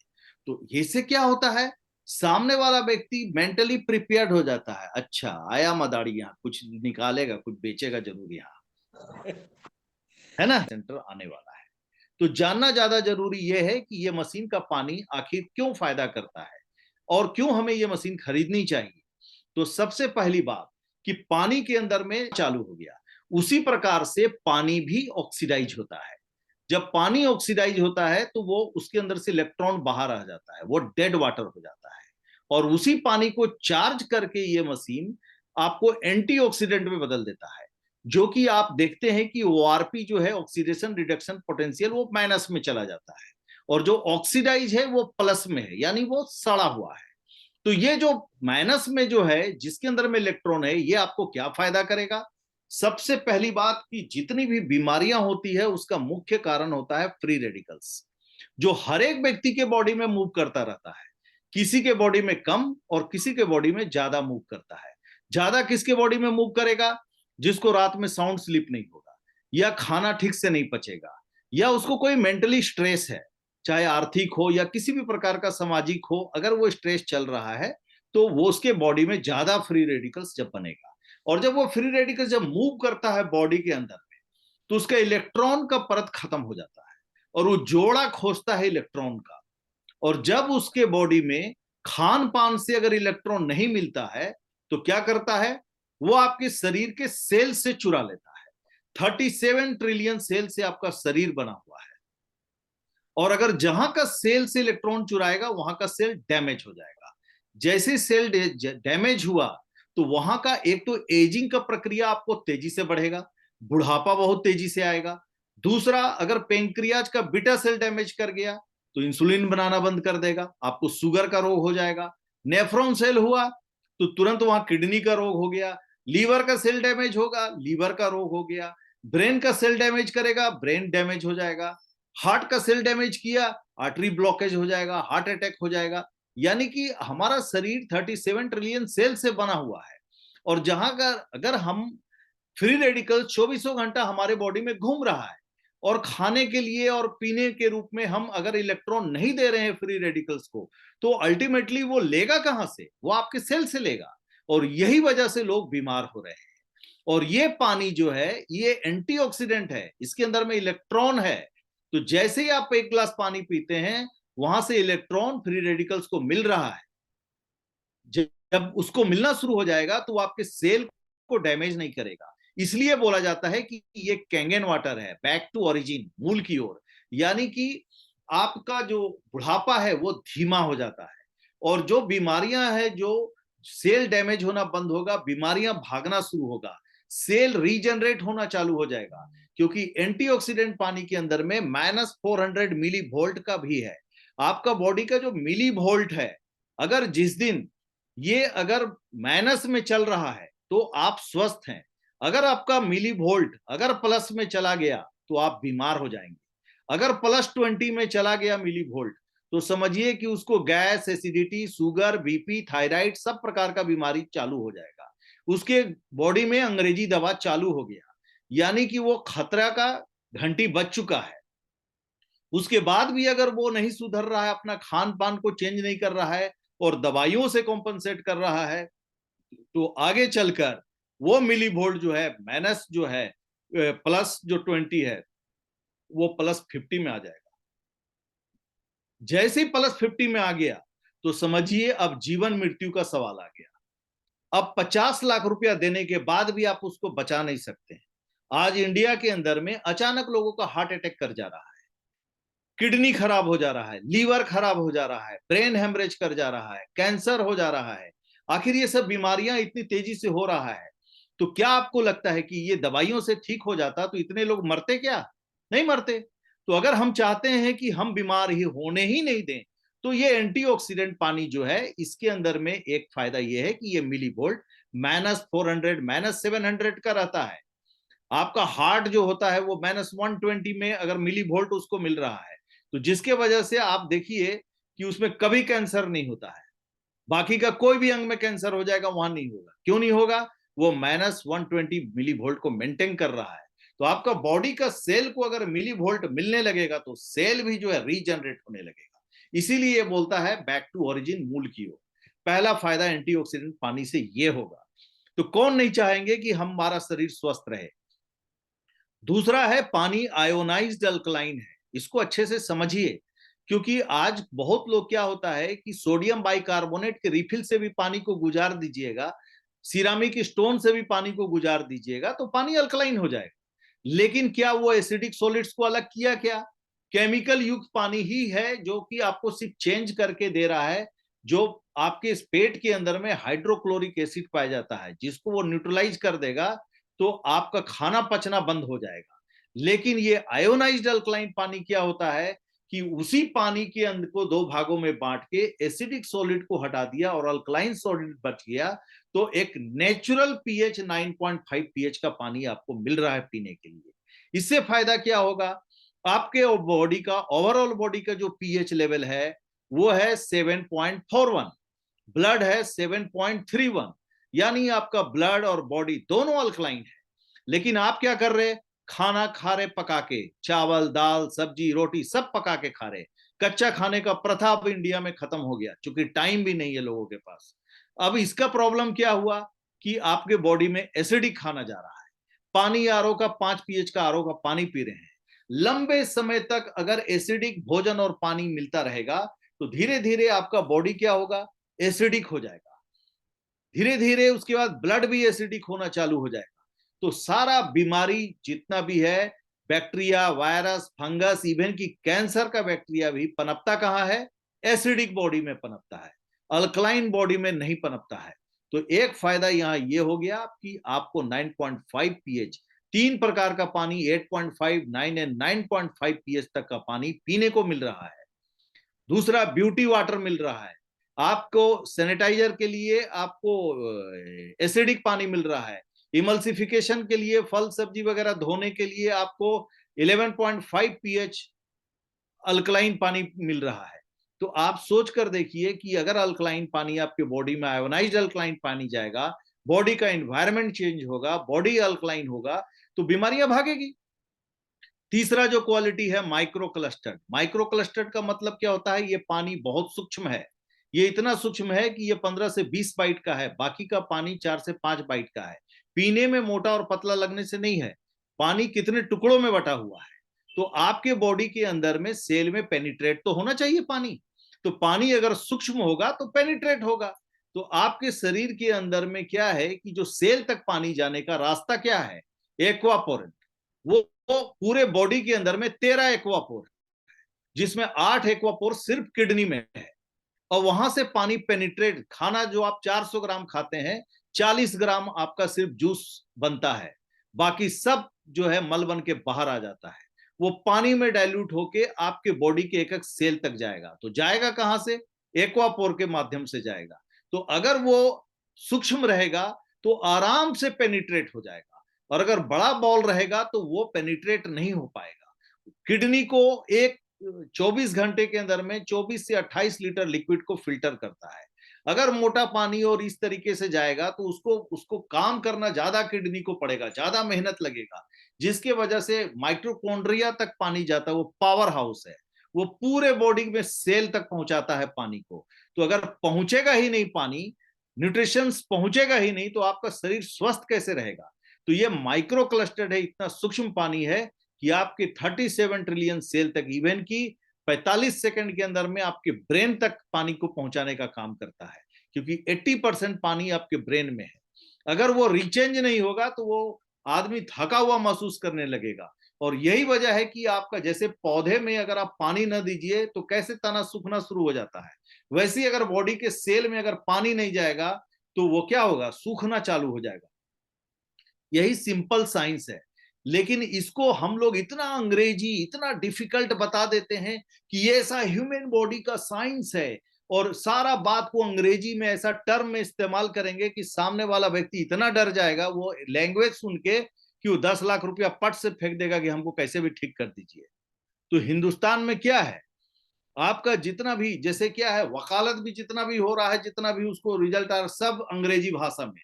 तो इससे क्या होता है, सामने वाला व्यक्ति मेंटली प्रिपेयर्ड हो जाता है, अच्छा आया मदारी यहाँ कुछ निकालेगा, कुछ बेचेगा जरूर यहाँ, है ना, सेंटर आने वाला है। तो जानना ज्यादा जरूरी यह है कि ये मशीन का पानी आखिर क्यों फायदा करता है और क्यों हमें ये मशीन खरीदनी चाहिए। तो सबसे पहली बात कि पानी के अंदर में चालू हो गया, उसी प्रकार से पानी भी ऑक्सीडाइज होता है। जब पानी ऑक्सीडाइज होता है तो वो उसके अंदर से इलेक्ट्रॉन बाहर आ जाता है, वो डेड वाटर हो जाता है, और उसी पानी को चार्ज करके ये मशीन आपको एंटीऑक्सीडेंट में बदल देता है, जो कि आप देखते हैं कि ओआरपी जो है, ऑक्सीडेशन रिडक्शन पोटेंशियल, वो माइनस में चला जाता है, और जो ऑक्सीडाइज है वो प्लस में है, यानी वो सड़ा हुआ है। तो ये जो माइनस में जो है, जिसके अंदर में इलेक्ट्रॉन है, ये आपको क्या फायदा करेगा। सबसे पहली बात कि जितनी भी बीमारियां होती है उसका मुख्य कारण होता है फ्री रेडिकल्स, जो हर एक व्यक्ति के बॉडी में मूव करता रहता है। किसी के बॉडी में कम और किसी के बॉडी में ज्यादा मूव करता है। ज्यादा किसके बॉडी में मूव करेगा, जिसको रात में साउंड स्लीप नहीं होगा, या खाना ठीक से नहीं पचेगा, या उसको कोई मेंटली स्ट्रेस है, चाहे आर्थिक हो या किसी भी प्रकार का सामाजिक हो, अगर वो स्ट्रेस चल रहा है तो वो उसके बॉडी में ज्यादा फ्री रेडिकल्स जब बनेगा। और जब वो फ्री रेडिकल्स जब मूव करता है बॉडी के अंदर में, तो उसका इलेक्ट्रॉन का परत खत्म हो जाता है और वो जोड़ा खोजता है इलेक्ट्रॉन का। और जब उसके बॉडी में खान पान से अगर इलेक्ट्रॉन नहीं मिलता है तो क्या करता है, वो आपके शरीर के सेल से चुरा लेता है। 37 ट्रिलियन सेल से आपका शरीर बना हुआ है, और अगर जहां का सेल से इलेक्ट्रॉन चुराएगा वहां का सेल डैमेज हो जाएगा। जैसे सेल डैमेज हुआ तो वहां का एक तो एजिंग का प्रक्रिया आपको तेजी से बढ़ेगा, बुढ़ापा बहुत तेजी से आएगा। दूसरा, अगर पेंक्रियाज का बीटा सेल डैमेज कर गया तो इंसुलिन बनाना बंद कर देगा, आपको शुगर का रोग हो जाएगा। नेफ्रॉन सेल हुआ तो तुरंत वहां किडनी का रोग हो गया। लीवर का सेल डैमेज होगा, लीवर का रोग हो गया। ब्रेन का सेल डैमेज करेगा, ब्रेन डैमेज हो जाएगा। हार्ट का सेल डैमेज किया, आर्टरी ब्लॉकेज हो जाएगा, हार्ट अटैक हो जाएगा। यानी कि हमारा शरीर 37 ट्रिलियन सेल से बना हुआ है, और जहां का अगर हम फ्री रेडिकल 24 घंटा हमारे बॉडी में घूम रहा है, और खाने के लिए और पीने के रूप में हम अगर इलेक्ट्रॉन नहीं दे रहे हैं फ्री रेडिकल्स को, तो अल्टीमेटली वो लेगा कहां से, वो आपके सेल से लेगा। और यही वजह से लोग बीमार हो रहे हैं। और ये पानी जो है ये एंटीऑक्सीडेंट है, इसके अंदर में इलेक्ट्रॉन है। तो जैसे ही आप एक गिलास पानी पीते हैं, वहां से इलेक्ट्रॉन फ्री रेडिकल्स को मिल रहा है। जब उसको मिलना शुरू हो जाएगा तो आपके सेल को डैमेज नहीं करेगा। इसलिए बोला जाता है कि ये कैंगन वाटर है, बैक टू ओरिजिन, मूल की ओर। यानी कि आपका जो बुढ़ापा है वो धीमा हो जाता है, और जो बीमारियां हैं, जो सेल डैमेज होना बंद होगा, बीमारियां भागना शुरू होगा, सेल रीजनरेट होना चालू हो जाएगा। क्योंकि एंटीऑक्सीडेंट पानी के अंदर में -400 मिली वोल्ट का भी है। आपका बॉडी का जो मिली वोल्ट है, अगर जिस दिन ये अगर माइनस में चल रहा है तो आप स्वस्थ हैं। अगर आपका मिली वोल्ट अगर प्लस में चला गया तो आप बीमार हो जाएंगे। अगर +20 में चला गया मिली वोल्ट, तो समझिए कि उसको gas, acidity, sugar, BP, thyroid, सब प्रकार का बीमारी चालू हो जाएगा। उसके बॉडी में अंग्रेजी दवा चालू हो गया, यानी कि वो खतरा का घंटी बज चुका है। उसके बाद भी अगर वो नहीं सुधर रहा है, अपना खान पान को चेंज नहीं कर रहा है और दवाइयों से कॉम्पनसेट कर रहा है, तो आगे चलकर वो मिली वोल्ट जो है, माइनस जो है, प्लस जो 20 है, वो +50 में आ जाएगा। जैसे ही +50 में आ गया तो समझिए अब जीवन मृत्यु का सवाल आ गया। अब 50 लाख रुपया देने के बाद भी आप उसको बचा नहीं सकते। आज इंडिया के अंदर में अचानक लोगों का हार्ट अटैक कर जा रहा है, किडनी खराब हो जा रहा है, लीवर खराब हो जा रहा है, ब्रेन हेमरेज कर जा रहा है, कैंसर हो जा रहा है। आखिर ये सब बीमारियां इतनी तेजी से हो रहा है तो क्या आपको लगता है कि ये दवाइयों से ठीक हो जाता तो इतने लोग मरते क्या? नहीं मरते। तो अगर हम चाहते हैं कि हम बीमार ही होने ही नहीं दें, तो ये एंटीऑक्सीडेंट पानी जो है, इसके अंदर में एक फायदा ये है कि ये मिलीवोल्ट -400 -700 का रहता है। आपका हार्ट जो होता है वो -120 में अगर मिलीवोल्ट उसको मिल रहा है, तो जिसके वजह से आप देखिए कि उसमें कभी कैंसर नहीं होता है। बाकी का कोई भी अंग में कैंसर हो जाएगा, वहां नहीं होगा। क्यों नहीं होगा? वो -120 मिलीवोल्ट को मेंटेन कर रहा है। तो आपका बॉडी का सेल को अगर मिलीवोल्ट मिलने लगेगा तो सेल भी जो है रीजनरेट होने लगेगा। इसीलिए ये बोलता है बैक टू ओरिजिन, मूल की ओर। पहला फायदा एंटीऑक्सीडेंट पानी से ये होगा। तो कौन नहीं चाहेंगे कि हमारा शरीर स्वस्थ रहे। दूसरा है पानी आयोनाइज्ड अल्कलाइन है। इसको अच्छे से समझिए, क्योंकि आज बहुत लोग क्या होता है कि सोडियम बाइकार्बोनेट के रिफिल से भी पानी को गुजार दीजिएगा, सिरामिक स्टोन से भी पानी को गुजार दीजिएगा तो पानी अल्कलाइन हो जाएगा। लेकिन क्या वो एसिडिक सॉलिड्स को अलग किया? क्या केमिकल युक्त पानी ही है जो कि आपको सिर्फ चेंज करके दे रहा है, जो आपके इस पेट के अंदर में हाइड्रोक्लोरिक एसिड पाया जाता है, जिसको वो न्यूट्रलाइज कर देगा तो आपका खाना पचना बंद हो जाएगा। लेकिन ये आयोनाइज्ड अल्कलाइन पानी क्या होता है कि उसी पानी के अंदर को दो भागों में बांट के एसिडिक सॉलिड को हटा दिया और अल्कलाइन सॉलिड बच गया, तो एक नेचुरल पीएच 9.5 पीएच का पानी आपको मिल रहा है पीने के लिए। इससे फायदा क्या होगा? आपके बॉडी का, ओवरऑल बॉडी का जो पीएच लेवल है वो है 7.41, ब्लड है 7.31, यानी आपका ब्लड और बॉडी दोनों अल्कलाइन है। लेकिन आप क्या कर रहे? खाना खा रहे पका के, चावल दाल सब्जी रोटी सब पका के खा रहे। कच्चा खाने का प्रथा अब इंडिया में खत्म हो गया, क्योंकि टाइम भी नहीं है लोगों के पास। अब इसका प्रॉब्लम क्या हुआ कि आपके बॉडी में एसिडिक खाना जा रहा है। पानी आरओ का 5 पीएच का आरओ का पानी पी रहे हैं। लंबे समय तक अगर एसिडिक भोजन और पानी मिलता रहेगा तो धीरे धीरे आपका बॉडी क्या होगा? एसिडिक हो जाएगा। धीरे धीरे उसके बाद ब्लड भी एसिडिक होना चालू हो जाएगा। तो सारा बीमारी जितना भी है, बैक्टीरिया, वायरस, फंगस, इवन की कैंसर का बैक्टीरिया भी पनपता कहां है? एसिडिक बॉडी में पनपता है, अल्कलाइन बॉडी में नहीं पनपता है। तो एक फायदा यहां ये हो गया कि आपको 9.5 पीएच, 3 प्रकार का पानी 8.5, 9 एंड 9.5 पीएच तक का पानी पीने को मिल रहा है। दूसरा, ब्यूटी वाटर मिल रहा है आपको। सैनिटाइजर के लिए आपको एसिडिक पानी मिल रहा है। इमल्सिफिकेशन के लिए, फल सब्जी वगैरह धोने के लिए आपको 11.5 पीएच अल्कलाइन पानी मिल रहा है। तो आप सोच कर देखिए कि अगर अल्कलाइन पानी आपके बॉडी में, आयोनाइज्ड अल्कलाइन पानी जाएगा, बॉडी का एनवायरनमेंट चेंज होगा, बॉडी अल्कलाइन होगा, तो बीमारियां भागेगी। तीसरा जो क्वालिटी है, माइक्रो क्लस्टर्ड। माइक्रो क्लस्टर्ड का मतलब क्या होता है? ये पानी बहुत सूक्ष्म है। ये इतना सूक्ष्म है कि ये 15 से 20 बाइट का है, बाकी का पानी 4 से 5 बाइट का है। पीने में मोटा और पतला लगने से नहीं है, पानी कितने टुकड़ों में बटा हुआ है। तो आपके बॉडी के अंदर में सेल में पेनिट्रेट तो होना चाहिए पानी। तो पानी अगर सूक्ष्म होगा तो पेनिट्रेट होगा। तो आपके शरीर के अंदर में क्या है कि जो सेल तक पानी जाने का रास्ता क्या है? एक्वापोरेंट। वो पूरे बॉडी के अंदर में 13 एक्वापोर, जिसमें 8 एक्वापोर सिर्फ किडनी में है। और वहां से पानी पेनिट्रेट, खाना जो आप 400 ग्राम खाते हैं, 40 ग्राम आपका सिर्फ जूस बनता है, बाकी सब जो है मल बन के बाहर आ जाता है। वो पानी में डाइल्यूट होके आपके बॉडी के एक एक सेल तक जाएगा। तो जाएगा कहां से? एक्वापोर के माध्यम से जाएगा। तो अगर वो सूक्ष्म रहेगा तो आराम से पेनिट्रेट हो जाएगा, और अगर बड़ा बॉल रहेगा तो वो पेनिट्रेट नहीं हो पाएगा। किडनी को एक 24 घंटे के अंदर में 24 से 28 लीटर लिक्विड को फिल्टर करता है। अगर मोटा पानी और इस तरीके से जाएगा तो उसको काम करना ज्यादा किडनी को पड़ेगा, ज्यादा मेहनत लगेगा, जिसके वजह से माइटोकॉन्ड्रिया तक पानी जाता है। वो पावर हाउस है, वो पूरे बॉडी में सेल तक पहुंचाता है पानी को। तो अगर पहुंचेगा ही नहीं पानी, न्यूट्रिशन पहुंचेगा ही नहीं, तो आपका शरीर स्वस्थ कैसे रहेगा? तो ये माइक्रो क्लस्टर्ड है, इतना सूक्ष्म पानी है कि आपके 37 ट्रिलियन सेल तक, इवन की 45 सेकंड के अंदर में आपके ब्रेन तक पानी को पहुंचाने का काम करता है, क्योंकि 80% पानी आपके ब्रेन में है। अगर वो रिचेंज नहीं होगा तो वो आदमी थका हुआ महसूस करने लगेगा। और यही वजह है कि आपका, जैसे पौधे में अगर आप पानी न दीजिए तो कैसे तना सूखना शुरू हो जाता है, वैसे ही अगर बॉडी के सेल में अगर पानी नहीं जाएगा तो वो क्या होगा? सूखना चालू हो जाएगा। यही सिंपल साइंस है। लेकिन इसको हम लोग इतना अंग्रेजी, इतना डिफिकल्ट बता देते हैं कि ये ऐसा ह्यूमन बॉडी का साइंस है, और सारा बात को अंग्रेजी में ऐसा टर्म में इस्तेमाल करेंगे कि सामने वाला व्यक्ति इतना डर जाएगा वो लैंग्वेज सुन के कि वो 10 लाख रुपया पट से फेंक देगा कि हमको कैसे भी ठीक कर दीजिए। तो हिंदुस्तान में क्या है, आपका जितना भी जैसे क्या है, वकालत भी जितना भी हो रहा है, जितना भी उसको रिजल्ट आ रहा है, सब अंग्रेजी भाषा में।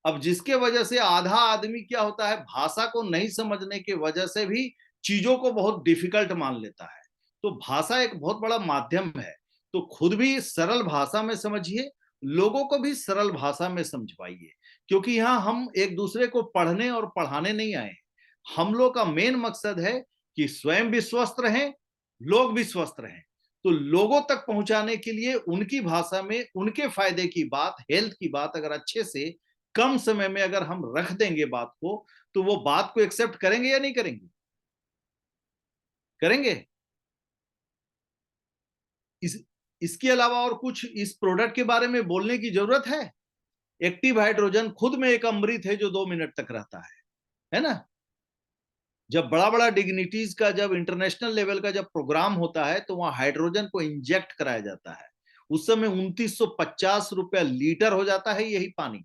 अब जिसके वजह से आधा आदमी क्या होता है, भाषा को नहीं समझने के वजह से भी चीजों को बहुत डिफिकल्ट मान लेता है। तो भाषा एक बहुत बड़ा माध्यम है, तो खुद भी सरल भाषा में समझिए, लोगों को भी सरल भाषा में समझवाइए, क्योंकि यहाँ हम एक दूसरे को पढ़ने और पढ़ाने नहीं आए हैं। हम लोग का मेन मकसद है कि स्वयं भी स्वस्थ रहें, लोग भी स्वस्थ रहें। तो लोगों तक पहुंचाने के लिए उनकी भाषा में उनके फायदे की बात, हेल्थ की बात अगर अच्छे से कम समय में अगर हम रख देंगे बात को, तो वो बात को एक्सेप्ट करेंगे या नहीं करेंगे? करेंगे। इसके अलावा और कुछ इस प्रोडक्ट के बारे में बोलने की जरूरत है? एक्टिव हाइड्रोजन खुद में एक अमृत है जो 2 मिनट तक रहता है ना? जब बड़ा बड़ा डिग्निटीज का, जब इंटरनेशनल लेवल का जब प्रोग्राम होता है, तो वहां हाइड्रोजन को इंजेक्ट कराया जाता है। उस समय 2950 रुपया लीटर हो जाता है यही पानी,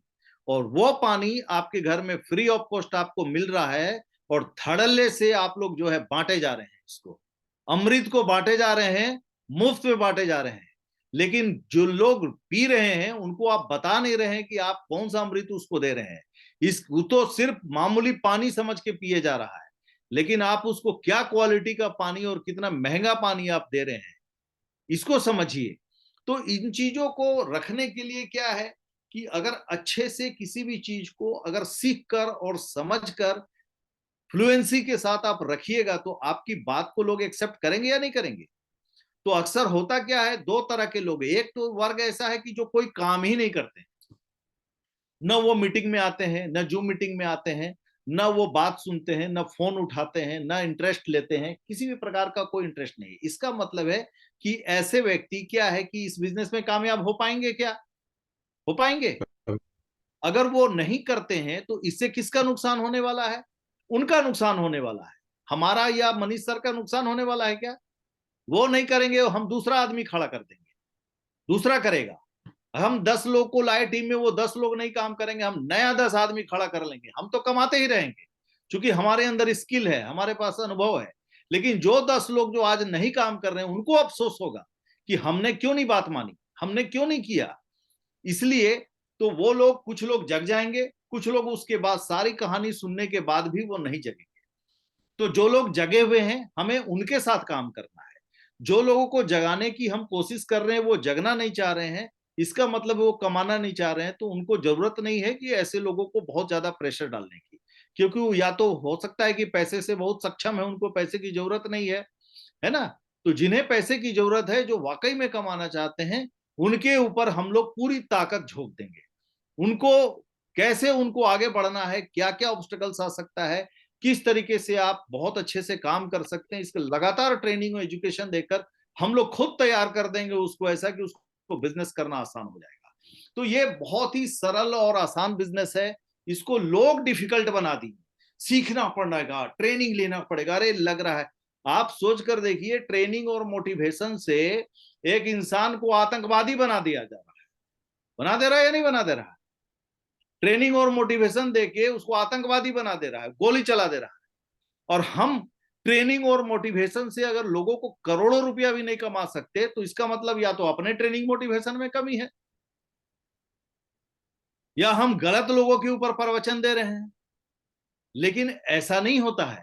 और वो पानी आपके घर में फ्री ऑफ कॉस्ट आपको मिल रहा है, और धड़ल्ले से आप लोग जो है बांटे जा रहे हैं, इसको अमृत को बांटे जा रहे हैं, मुफ्त में बांटे जा रहे हैं। लेकिन जो लोग पी रहे हैं उनको आप बता नहीं रहे हैं कि आप कौन सा अमृत उसको दे रहे हैं। वो तो सिर्फ मामूली पानी समझ के पिए जा रहा है, लेकिन आप उसको क्या क्वालिटी का पानी और कितना महंगा पानी आप दे रहे हैं, इसको समझिए। तो इन चीजों को रखने के लिए क्या है कि अगर अच्छे से किसी भी चीज को अगर सीख कर और समझ कर फ्लुएंसी के साथ आप रखिएगा, तो आपकी बात को लोग एक्सेप्ट करेंगे या नहीं करेंगे? तो अक्सर होता क्या है, 2 तरह के लोग, एक तो वर्ग ऐसा है कि जो कोई काम ही नहीं करते, न वो मीटिंग में आते हैं, न जूम मीटिंग में आते हैं, न वो बात सुनते हैं, न फोन उठाते हैं, न इंटरेस्ट लेते हैं, किसी भी प्रकार का कोई इंटरेस्ट नहीं है। इसका मतलब है कि ऐसे व्यक्ति क्या है कि इस बिजनेस में कामयाब हो पाएंगे? क्या हो पाएंगे? अगर वो नहीं करते हैं तो इससे किसका नुकसान होने वाला है? उनका नुकसान होने वाला है। हमारा या मनीष सर का नुकसान होने वाला है क्या? वो नहीं करेंगे, हम दूसरा आदमी खड़ा कर देंगे, दूसरा करेगा। हम 10 लोग को लाए टीम में, वो 10 लोग नहीं काम करेंगे, हम नया 10 आदमी खड़ा कर लेंगे, हम तो कमाते ही रहेंगे, क्योंकि हमारे अंदर स्किल है, हमारे पास अनुभव है। लेकिन जो 10 लोग जो आज नहीं काम कर रहे हैं, उनको अफसोस होगा कि हमने क्यों नहीं बात मानी, हमने क्यों नहीं किया। इसलिए तो वो लोग, कुछ लोग जग जाएंगे, कुछ लोग उसके बाद सारी कहानी सुनने के बाद भी वो नहीं जगेंगे। तो जो लोग जगे हुए हैं, हमें उनके साथ काम करना है। जो लोगों को जगाने की हम कोशिश कर रहे हैं वो जगना नहीं चाह रहे हैं, इसका मतलब वो कमाना नहीं चाह रहे हैं, तो उनको जरूरत नहीं है कि ऐसे लोगों को बहुत ज्यादा प्रेशर डालने की, क्योंकि वो या तो हो सकता है कि पैसे से बहुत सक्षम है, उनको पैसे की जरूरत नहीं है ना? तो जिन्हें पैसे की जरूरत है, जो वाकई में कमाना चाहते हैं, उनके ऊपर हम लोग पूरी ताकत झोंक देंगे। उनको कैसे उनको आगे बढ़ना है, क्या क्या ऑब्स्टेकल्स आ सकता है, किस तरीके से आप बहुत अच्छे से काम कर सकते हैं, इसके लगातार ट्रेनिंग और एजुकेशन देकर हम लोग खुद तैयार कर देंगे उसको, ऐसा कि उसको बिजनेस करना आसान हो जाएगा। तो ये बहुत ही सरल और आसान बिजनेस है, इसको लोग डिफिकल्ट बना दिए, सीखना पड़ेगा, ट्रेनिंग लेना पड़ेगा। अरे लग रहा है, आप सोच कर देखिए, ट्रेनिंग और मोटिवेशन से एक इंसान को आतंकवादी बना दिया जा रहा है, बना दे रहा है या नहीं बना दे रहा है? ट्रेनिंग और मोटिवेशन देके उसको आतंकवादी बना दे रहा है, गोली चला दे रहा है। और हम ट्रेनिंग और मोटिवेशन से अगर लोगों को करोड़ों रुपया भी नहीं कमा सकते, तो इसका मतलब या तो अपने ट्रेनिंग मोटिवेशन में कमी है, या हम गलत लोगों के ऊपर प्रवचन दे रहे हैं। लेकिन ऐसा नहीं होता है,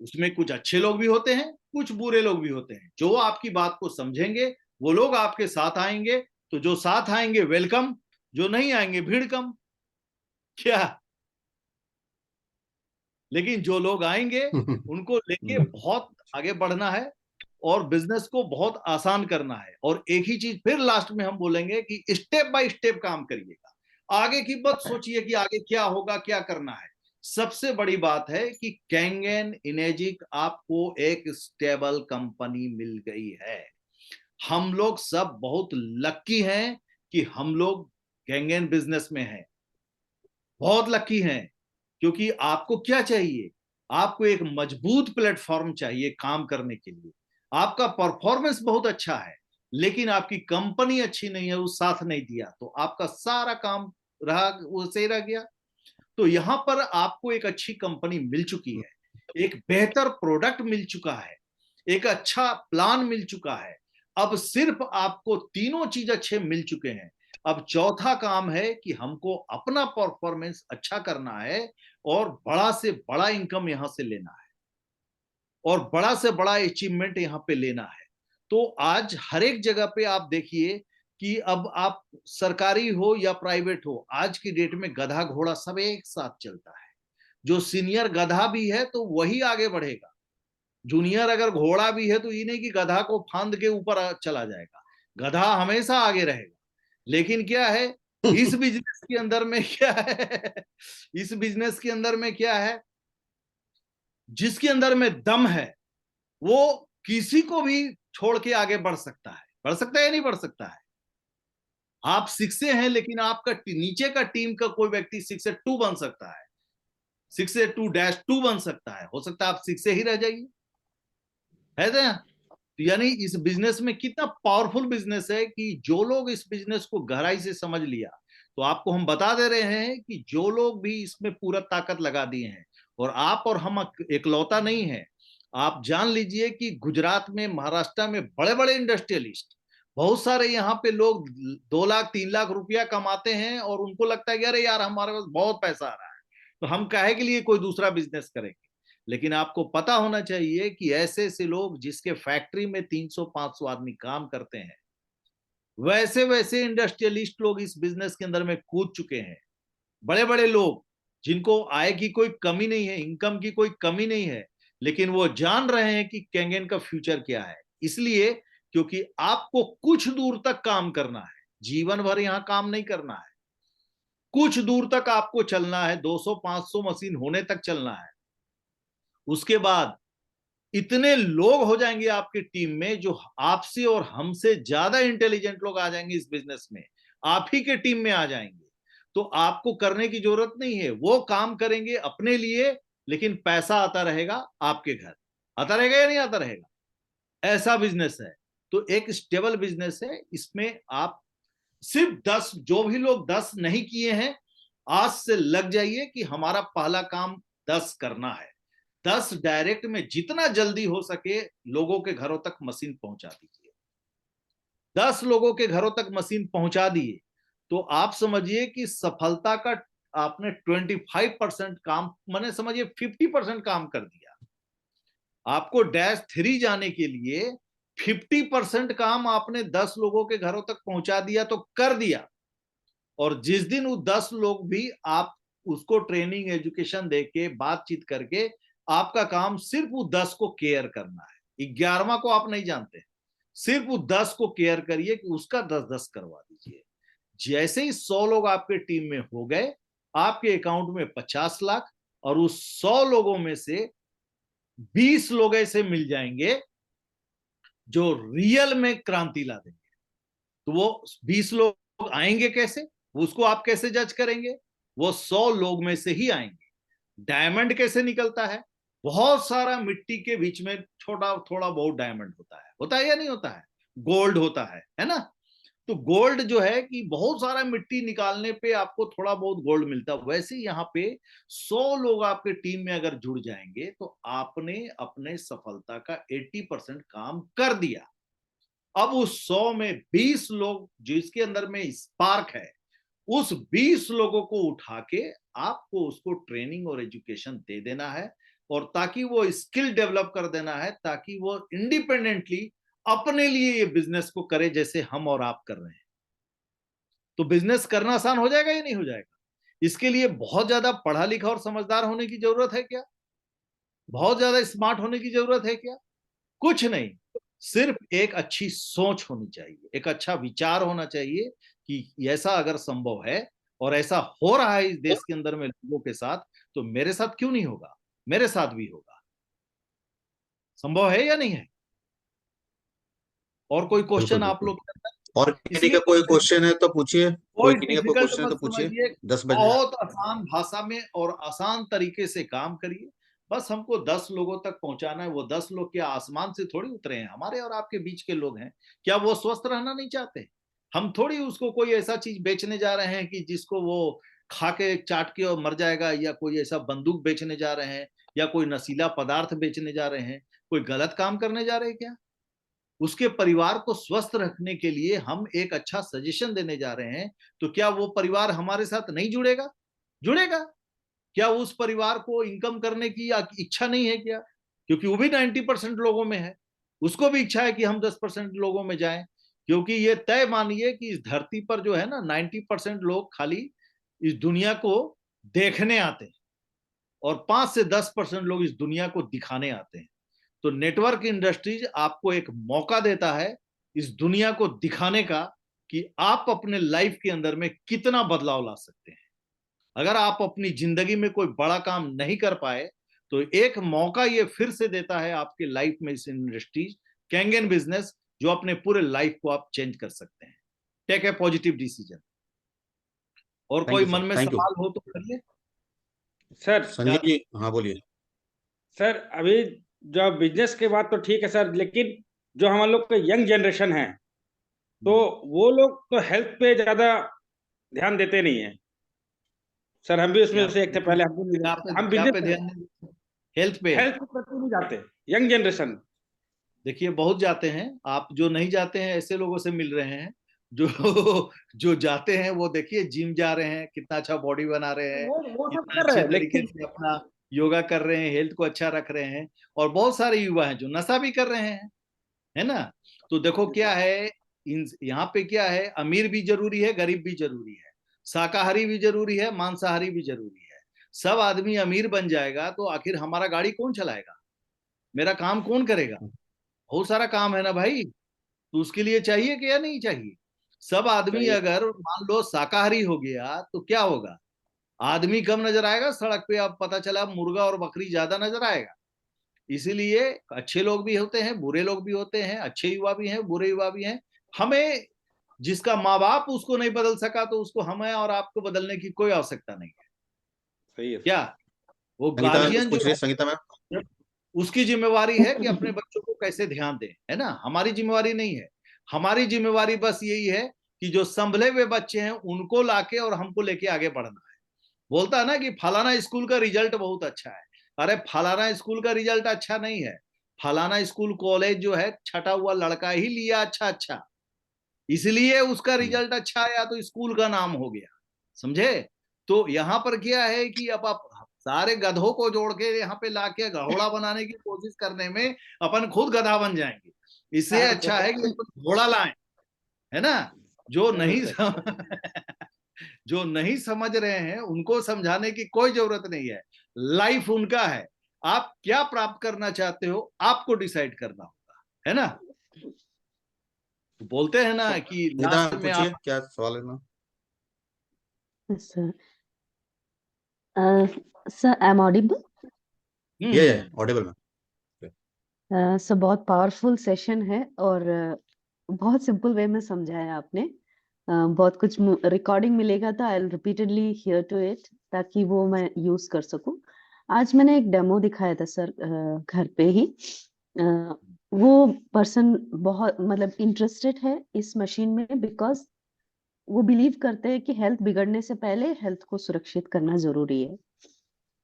उसमें कुछ अच्छे लोग भी होते हैं, कुछ बुरे लोग भी होते हैं। जो आपकी बात को समझेंगे वो लोग आपके साथ आएंगे, तो जो साथ आएंगे वेलकम, जो नहीं आएंगे भीड़ कम। क्या? लेकिन जो लोग आएंगे उनको लेके बहुत आगे बढ़ना है और बिजनेस को बहुत आसान करना है। और एक ही चीज फिर लास्ट में हम बोलेंगे कि स्टेप बाय स्टेप काम करिएगा, आगे की मत सोचिए कि आगे क्या होगा, क्या करना है। सबसे बड़ी बात है कि कैंगन इनेजिक आपको एक स्टेबल कंपनी मिल गई है। हम लोग सब बहुत लकी हैं कि हम लोग कैंगन बिजनेस में हैं, बहुत लकी हैं। क्योंकि आपको क्या चाहिए, आपको एक मजबूत प्लेटफॉर्म चाहिए काम करने के लिए। आपका परफॉर्मेंस बहुत अच्छा है लेकिन आपकी कंपनी अच्छी नहीं है, वो साथ नहीं दिया, तो आपका सारा काम रहा वो सही रह गया। तो यहां पर आपको एक अच्छी कंपनी मिल चुकी है, एक बेहतर प्रोडक्ट मिल चुका है, एक अच्छा प्लान मिल चुका है। अब सिर्फ आपको तीनों चीज अच्छे मिल चुके हैं। अब चौथा काम है कि हमको अपना परफॉर्मेंस अच्छा करना है और बड़ा से बड़ा इनकम यहां से लेना है और बड़ा से बड़ा अचीवमेंट यहां पे लेना है। तो आज हर एक जगह पे आप देखिए कि अब आप सरकारी हो या प्राइवेट हो, आज की डेट में गधा घोड़ा सब एक साथ चलता है। जो सीनियर गधा भी है तो वही आगे बढ़ेगा, जूनियर अगर घोड़ा भी है तो ये नहीं कि गधा को फांद के ऊपर चला जाएगा, गधा हमेशा आगे रहेगा। लेकिन क्या है इस बिजनेस के अंदर में, क्या है इस बिजनेस के अंदर में क्या है, जिसके अंदर में दम है वो किसी को भी छोड़ के आगे बढ़ सकता है। बढ़ सकता है या नहीं बढ़ सकता है? आप 6 हैं लेकिन आपका नीचे का टीम का कोई व्यक्ति 6-2 बन सकता है, 6-2-2 बन सकता है, हो सकता है आप 6 ही रह जाइए, है ना? तो यानी इस बिजनेस में कितना पावरफुल बिजनेस है कि जो लोग इस बिजनेस को गहराई से समझ लिया, तो आपको हम बता दे रहे हैं कि जो लोग भी इसमें पूरा ताकत लगा दिए हैं, और आप और हम इकलौता नहीं है। आप जान लीजिए कि गुजरात में, महाराष्ट्र में बड़े बड़े इंडस्ट्रियलिस्ट, बहुत सारे यहाँ पे लोग 2 लाख 3 लाख रुपया कमाते हैं और उनको लगता है कि अरे यार हमारे पास बहुत पैसा आ रहा है तो हम काहे के लिए कोई दूसरा बिजनेस करेंगे। लेकिन आपको पता होना चाहिए कि ऐसे ऐसे लोग जिसके फैक्ट्री में 300-500 आदमी काम करते हैं, वैसे वैसे इंडस्ट्रियलिस्ट लोग इस बिजनेस के अंदर में कूद चुके हैं। बड़े बड़े लोग जिनको आय की कोई कमी नहीं है, इनकम की कोई कमी नहीं है, लेकिन वो जान रहे हैं कि कैंगन का फ्यूचर क्या है। इसलिए क्योंकि आपको कुछ दूर तक काम करना है, जीवन भर यहां काम नहीं करना है, कुछ दूर तक आपको चलना है, 200-500 मशीन होने तक चलना है। उसके बाद इतने लोग हो जाएंगे आपकी टीम में जो आपसे और हमसे ज्यादा इंटेलिजेंट लोग आ जाएंगे इस बिजनेस में, आप ही के टीम में आ जाएंगे। तो आपको करने की जरूरत नहीं है, वो काम करेंगे अपने लिए, लेकिन पैसा आता रहेगा आपके घर। आता रहेगा या नहीं आता रहेगा? ऐसा बिजनेस है। तो एक स्टेबल बिजनेस है, इसमें आप सिर्फ 10, जो भी लोग 10 नहीं किए हैं, आज से लग जाइए कि हमारा पहला काम 10 करना है। 10 डायरेक्ट में जितना जल्दी हो सके लोगों के घरों तक मशीन पहुंचा दीजिए। 10 लोगों के घरों तक मशीन पहुंचा दिए तो आप समझिए कि सफलता का आपने 25% काम, माने समझिए 50% काम कर दिया। आपको -3 जाने के लिए 50% काम आपने 10 लोगों के घरों तक पहुंचा दिया तो कर दिया। और जिस दिन वो 10 लोग भी आप उसको ट्रेनिंग एजुकेशन देके बातचीत करके, आपका काम सिर्फ वो 10 को केयर करना है, 11वां को आप नहीं जानते, सिर्फ वो 10 को केयर करिए कि उसका 10-10 करवा दीजिए। जैसे ही 100 लोग आपके टीम में हो गए, आपके अकाउंट में 50 लाख, और उस 100 लोगों में से 20 लोग ऐसे मिल जाएंगे जो रियल में क्रांति ला देंगे। तो वो 20 लोग आएंगे कैसे, उसको आप कैसे जज करेंगे? वो 100 लोग में से ही आएंगे। डायमंड कैसे निकलता है? बहुत सारा मिट्टी के बीच में छोटा थोड़ा बहुत डायमंड होता है या नहीं होता है? गोल्ड होता है ना? तो गोल्ड जो है कि बहुत सारा मिट्टी निकालने पे आपको थोड़ा बहुत गोल्ड मिलता है, वैसे यहाँ पे 100 लोग आपके टीम में अगर जुड़ जाएंगे तो आपने अपने सफलता का 80% काम कर दिया। अब उस 100 में 20 लोग जिसके अंदर में स्पार्क है, उस 20 लोगों को उठा के आपको उसको ट्रेनिंग और एजुकेशन दे देना है, और ताकि वो स्किल डेवलप कर देना है, ताकि वो इंडिपेंडेंटली अपने लिए ये बिजनेस को करे जैसे हम और आप कर रहे हैं। तो बिजनेस करना आसान हो जाएगा या नहीं हो जाएगा? इसके लिए बहुत ज्यादा पढ़ा लिखा और समझदार होने की जरूरत है क्या? बहुत ज्यादा स्मार्ट होने की जरूरत है क्या? कुछ नहीं, सिर्फ एक अच्छी सोच होनी चाहिए, एक अच्छा विचार होना चाहिए कि ऐसा अगर संभव है और ऐसा हो रहा है इस देश के अंदर में लोगों के साथ, तो मेरे साथ क्यों नहीं होगा? मेरे साथ भी होगा। संभव है या नहीं है? और कोई क्वेश्चन आप लोग? और किन्हीं इसलिए का कोई क्वेश्चन है तो पूछिए, कोई कोई किन्हीं का कोई डिफिकल्ट क्वेश्चन है मत तो पूछिए। समझिए, 10 बजे। बहुत आसान भाषा में और आसान तरीके से काम करिए। बस हमको 10 लोगों तक पहुंचाना है। वो 10 लोग क्या आसमान से थोड़ी उतरे हैं, हमारे और आपके बीच के लोग हैं। क्या वो स्वस्थ रहना नहीं चाहते? हम थोड़ी उसको कोई ऐसा चीज बेचने जा रहे हैं कि जिसको वो खा के चाट के और मर जाएगा, या कोई ऐसा बंदूक बेचने जा रहे हैं, या कोई नशीला पदार्थ बेचने जा रहे हैं, कोई गलत काम करने जा रहे हैं क्या? उसके परिवार को स्वस्थ रखने के लिए हम एक अच्छा सजेशन देने जा रहे हैं। तो क्या वो परिवार हमारे साथ नहीं जुड़ेगा? जुड़ेगा। क्या उस परिवार को इनकम करने की इच्छा नहीं है क्या? क्योंकि वो भी 90% लोगों में है, उसको भी इच्छा है कि हम 10% लोगों में जाएं। क्योंकि ये तय मानिए कि इस धरती पर जो है ना, 90% लोग खाली इस दुनिया को देखने आते हैं, और 5 से 10% लोग इस दुनिया को दिखाने आते हैं। तो नेटवर्क इंडस्ट्रीज आपको एक मौका देता है इस दुनिया को दिखाने का कि आप अपने लाइफ के अंदर में कितना बदलाव ला सकते हैं। अगर आप अपनी जिंदगी में कोई बड़ा काम नहीं कर पाए, तो एक मौका ये फिर से देता है आपके लाइफ में इस इंडस्ट्रीज कैंगन बिजनेस, जो अपने पूरे लाइफ को आप चेंज कर सकते हैं। Take a positive decision. और थैंक कोई यू मन सर, में थैंक यू। सवाल हो तो करिए। सर। संजय जी, हाँ बोलिए। सर अभी जो बिजनेस के बात तो ठीक है सर, लेकिन जो हम लोग के यंग जनरेशन है, तो वो लोग तो हेल्थ पे ज्यादा ध्यान देते नहीं है सर। हम भी क्या उसमें से एक थे, पहले हम भी नहीं क्या देते पे थे। हम क्या बिजनेस पे करें, ध्यान दें? हेल्थ पे? हेल्थ के प्रति नहीं जाते यंग जनरेशन। देखिए, बहुत जाते हैं। आप जो नहीं जाते हैं ऐसे लोगों से मिल रहे हैं। जो जो जाते हैं वो देखिए जिम जा रहे हैं, कितना अच्छा बॉडी बना रहे हैं, वो सब कितना कर रहे अच्छे हैं, तरीके लेकिन से अपना योगा कर रहे हैं, हेल्थ को अच्छा रख रहे हैं। और बहुत सारे युवा हैं जो नशा भी कर रहे हैं, है ना? तो देखो क्या है, इन यहाँ पे क्या है, अमीर भी जरूरी है, गरीब भी जरूरी है, शाकाहारी भी जरूरी है, मांसाहारी भी जरूरी है। सब आदमी अमीर बन जाएगा तो आखिर हमारा गाड़ी कौन चलाएगा? मेरा काम कौन करेगा? बहुत सारा काम है ना भाई। तो उसके लिए चाहिए कि या नहीं चाहिए? सब आदमी चाहिए। अगर मान लो शाकाहारी हो गया तो क्या होगा? आदमी कम नजर आएगा सड़क पे। अब पता चला मुर्गा और बकरी ज्यादा नजर आएगा। इसीलिए अच्छे लोग भी होते हैं, बुरे लोग भी होते हैं, अच्छे युवा भी हैं, बुरे युवा भी हैं। हमें, जिसका माँ बाप उसको नहीं बदल सका, तो उसको हमें और आपको बदलने की कोई आवश्यकता नहीं है। सही है क्या सर। वो संगीता मैम कुछ गार्जियन जो पूछ रही है, है, संगीता मैम। उसकी जिम्मेवारी है कि अपने बच्चों को कैसे ध्यान दें, है ना? हमारी जिम्मेवारी नहीं है। हमारी जिम्मेवारी बस यही है कि जो संभले हुए बच्चे हैं उनको लाके और हमको लेके आगे बढ़ना है। बोलता है ना कि फलाना स्कूल का रिजल्ट बहुत अच्छा है। अरे फलाना स्कूल का रिजल्ट अच्छा नहीं है। फलाना स्कूल कॉलेज जो है छटा हुआ लड़का ही लिया अच्छा अच्छा, इसलिए उसका रिजल्ट अच्छा आया तो स्कूल का नाम हो गया। समझे? तो यहाँ पर क्या है कि अब आप सारे गधों को जोड़ के यहाँ पे लाके घोड़ा बनाने की कोशिश करने में अपन खुद गधा बन जाएंगे। इससे अच्छा है कि अपन घोड़ा लाएं, है ना? जो जरूर नहीं सर। जो नहीं समझ रहे हैं उनको समझाने की कोई जरूरत नहीं है। लाइफ उनका है। आप क्या प्राप्त करना चाहते हो आपको डिसाइड करना होगा, है ना? तो बोलते हैं ना कि संगीता लास्ट मैम में आप पूछिए, क्या सवाल है ना? Sir, sir I am audible? ये ऑडिबल मैम। सर बहुत पावरफुल सेशन है, और बहुत सिंपल वे में समझाया आपने। बहुत कुछ रिकॉर्डिंग मिलेगा तो I will repeatedly hear to it, ताकि वो मैं यूज कर सकूं। आज मैंने एक डेमो दिखाया था सर, घर पे ही। वो पर्सन बहुत मतलब इंटरेस्टेड है इस मशीन में, बिकॉज वो बिलीव करते हैं कि हेल्थ बिगड़ने से पहले हेल्थ को सुरक्षित करना जरूरी है।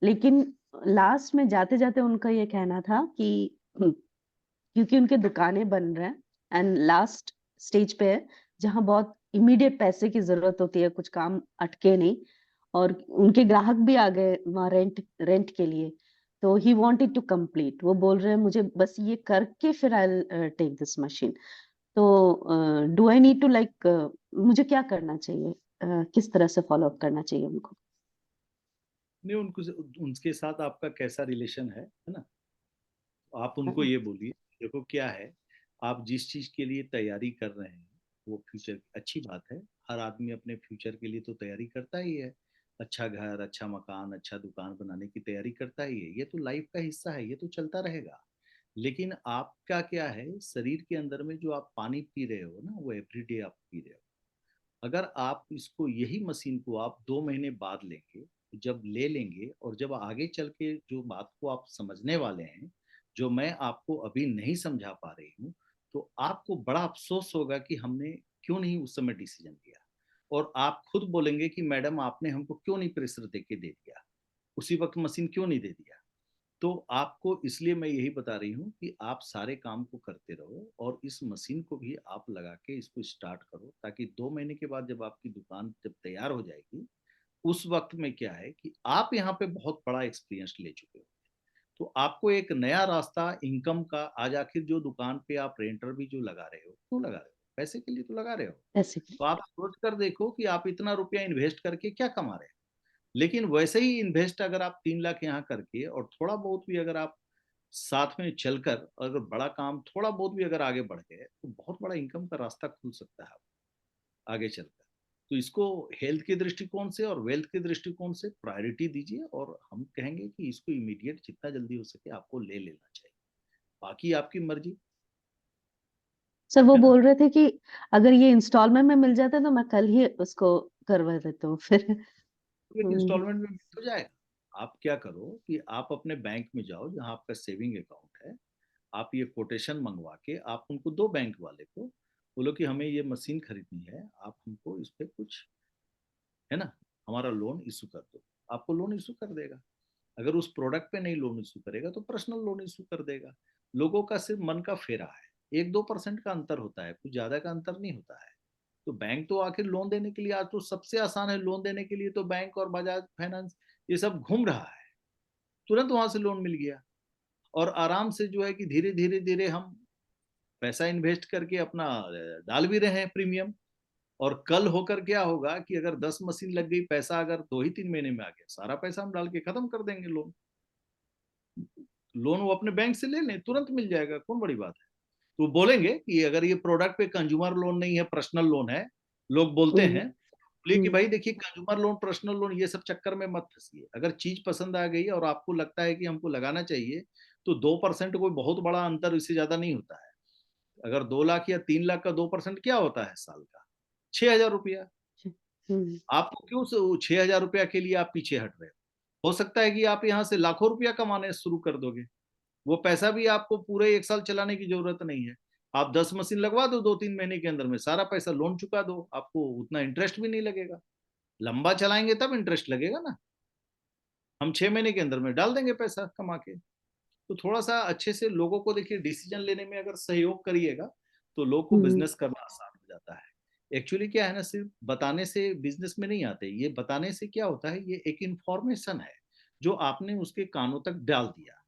लेकिन लास्ट में जाते जाते उनका ये कहना था कि क्योंकि उनके दुकानें बन रहे हैं एंड लास्ट स्टेज पे है, जहां बहुत इमीडिएट पैसे की जरूरत होती है, कुछ काम अटके नहीं, और उनके ग्राहक भी आ गए वहां रेंट रेंट के लिए। तो ही वांटेड टू कंप्लीट, वो बोल रहे हैं मुझे बस ये करके फिर आई टेक दिस मशीन। तो do I need to like, मुझे क्या करना चाहिए, किस तरह से फॉलो अप करना चाहिए उनको? नहीं, उनको, उनके साथ आपका कैसा रिलेशन है ना? आप उनको ये बोलिए, देखो क्या है, आप जिस चीज के लिए तैयारी कर रहे हैं वो फ्यूचर अच्छी बात है। हर आदमी अपने फ्यूचर के लिए तो तैयारी करता ही है। अच्छा घर, अच्छा मकान, अच्छा दुकान बनाने की तैयारी करता ही है। ये तो लाइफ का हिस्सा है, ये तो चलता रहेगा। लेकिन आपका क्या है, शरीर के अंदर में जो आप पानी पी रहे हो ना, वो एवरीडे आप पी रहे हो। अगर आप इसको, यही मशीन को आप 2 महीने बाद लेंगे, जब ले लेंगे और जब आगे चल के जो बात को आप समझने वाले हैं, जो मैं आपको अभी नहीं समझा पा रही हूँ, तो आपको बड़ा अफसोस होगा कि हमने क्यों नहीं उस समय डिसीजन लिया। और आप खुद बोलेंगे कि मैडम आपने हमको क्यों नहीं प्रेशर दे के दे दिया, उसी वक्त मशीन क्यों नहीं दे दिया। तो आपको इसलिए मैं यही बता रही हूँ कि आप सारे काम को करते रहो और इस मशीन को भी आप लगा के इसको स्टार्ट करो, ताकि 2 महीने के बाद जब आपकी दुकान जब तैयार हो जाएगी, उस वक्त में क्या है कि आप यहाँ पे बहुत बड़ा एक्सपीरियंस ले चुके हो। तो आपको एक नया रास्ता इनकम का, आज आखिर जो दुकान पे आप रेंटर भी जो लगा रहे हो, क्यों लगा रहे हो? पैसे के लिए तो लगा रहे हो। ऐसे तो आप सोच कर देखो कि आप इतना रुपया इन्वेस्ट करके क्या कमा रहे हो। लेकिन वैसे ही इन्वेस्ट अगर आप 3 लाख यहाँ करके और थोड़ा बहुत भी अगर आप साथ में चलकर, अगर बड़ा काम थोड़ा बहुत भी अगर आगे बढ़ गए, तो बहुत बड़ा इनकम का रास्ता खुल सकता है आपको आगे चलकर। तो इसको हेल्थ के दृष्टिकोण से और वेल्थ के दृष्टिकोण से प्रायोरिटी दीजिए, और हम कहेंगे कि इसको इमीडिएट जितना जल्दी हो सके आपको ले लेना चाहिए। बाकी आपकी मर्जी सर। वो है ना। बोल रहे थे कि अगर ये इंस्टॉलमेंट में मिल जाता है तो मैं कल ही उसको करवा देता हूँ फिर। तो एक इंस्टॉलमेंट में मिल जाएगा। आप क्या करो कि आप अपने बैंक में जाओ जहां आपका सेविंग अकाउंट है, आप ये कोटेशन मंगवा के आप उनको दो, बैंक वाले को बोलो कि हमें ये मशीन खरीदनी है, आप हमको इस पे कुछ, है ना, हमारा लोन इशू कर दो। आपको लोन इशू कर देगा। अगर उस प्रोडक्ट पे नहीं लोन इशू करेगा तो पर्सनल लोन इशू कर देगा। लोगों का सिर्फ मन का फेरा है, 1-2% का अंतर होता है, कुछ ज्यादा का अंतर नहीं होता है। तो बैंक तो आखिर लोन देने के लिए, आज तो सबसे आसान है लोन देने के लिए, तो बैंक और बजाज फाइनेंस ये सब घूम रहा है। तुरंत वहां से लोन मिल गया, और आराम से जो है कि धीरे धीरे धीरे हम पैसा इन्वेस्ट करके अपना डाल भी रहे हैं प्रीमियम। और कल होकर क्या होगा कि अगर 10 मशीन लग गई, पैसा अगर 2 ही 3 महीने में आ गया, सारा पैसा हम डाल के खत्म कर देंगे लोन। लोन वो अपने बैंक से ले लें, तुरंत मिल जाएगा, कौन बड़ी बात है। तो बोलेंगे कि अगर ये प्रोडक्ट पे कंज्यूमर लोन नहीं है, पर्सनल लोन है, लोग बोलते हैं, बोलिए कि भाई देखिए, कंज्यूमर लोन, पर्सनल लोन, ये सब चक्कर में मत फंसिए। अगर चीज पसंद आ गई और आपको लगता है कि हमको लगाना चाहिए, तो 2% कोई बहुत बड़ा अंतर, इससे ज्यादा नहीं होता है। अगर 2 लाख या 3 लाख का 2% क्या होता है साल का? 6,000 रुपया। आपको क्यों 6,000 रुपया के लिए आप पीछे हट रहे हो सकता है कि आप यहाँ से लाखों रुपया कमाने शुरू कर दोगे। वो पैसा भी आपको पूरे 1 साल चलाने की जरूरत नहीं है। आप 10 मशीन लगवा दो, 2-3 महीने के अंदर में सारा पैसा लोन चुका दो, आपको उतना इंटरेस्ट भी नहीं लगेगा। लंबा चलाएंगे तब इंटरेस्ट लगेगा ना। हम 6 महीने के अंदर में डाल देंगे पैसा कमा के। तो थोड़ा सा अच्छे से लोगों को देखिए, डिसीजन लेने में अगर सहयोग करिएगा, तो लोग को बिजनेस करना आसान हो जाता है। एक्चुअली क्या है ना, सिर्फ बताने से बिजनेस में नहीं आते, ये बताने से क्या होता है, ये एक इंफॉर्मेशन है जो आपने उसके कानों तक डाल दिया।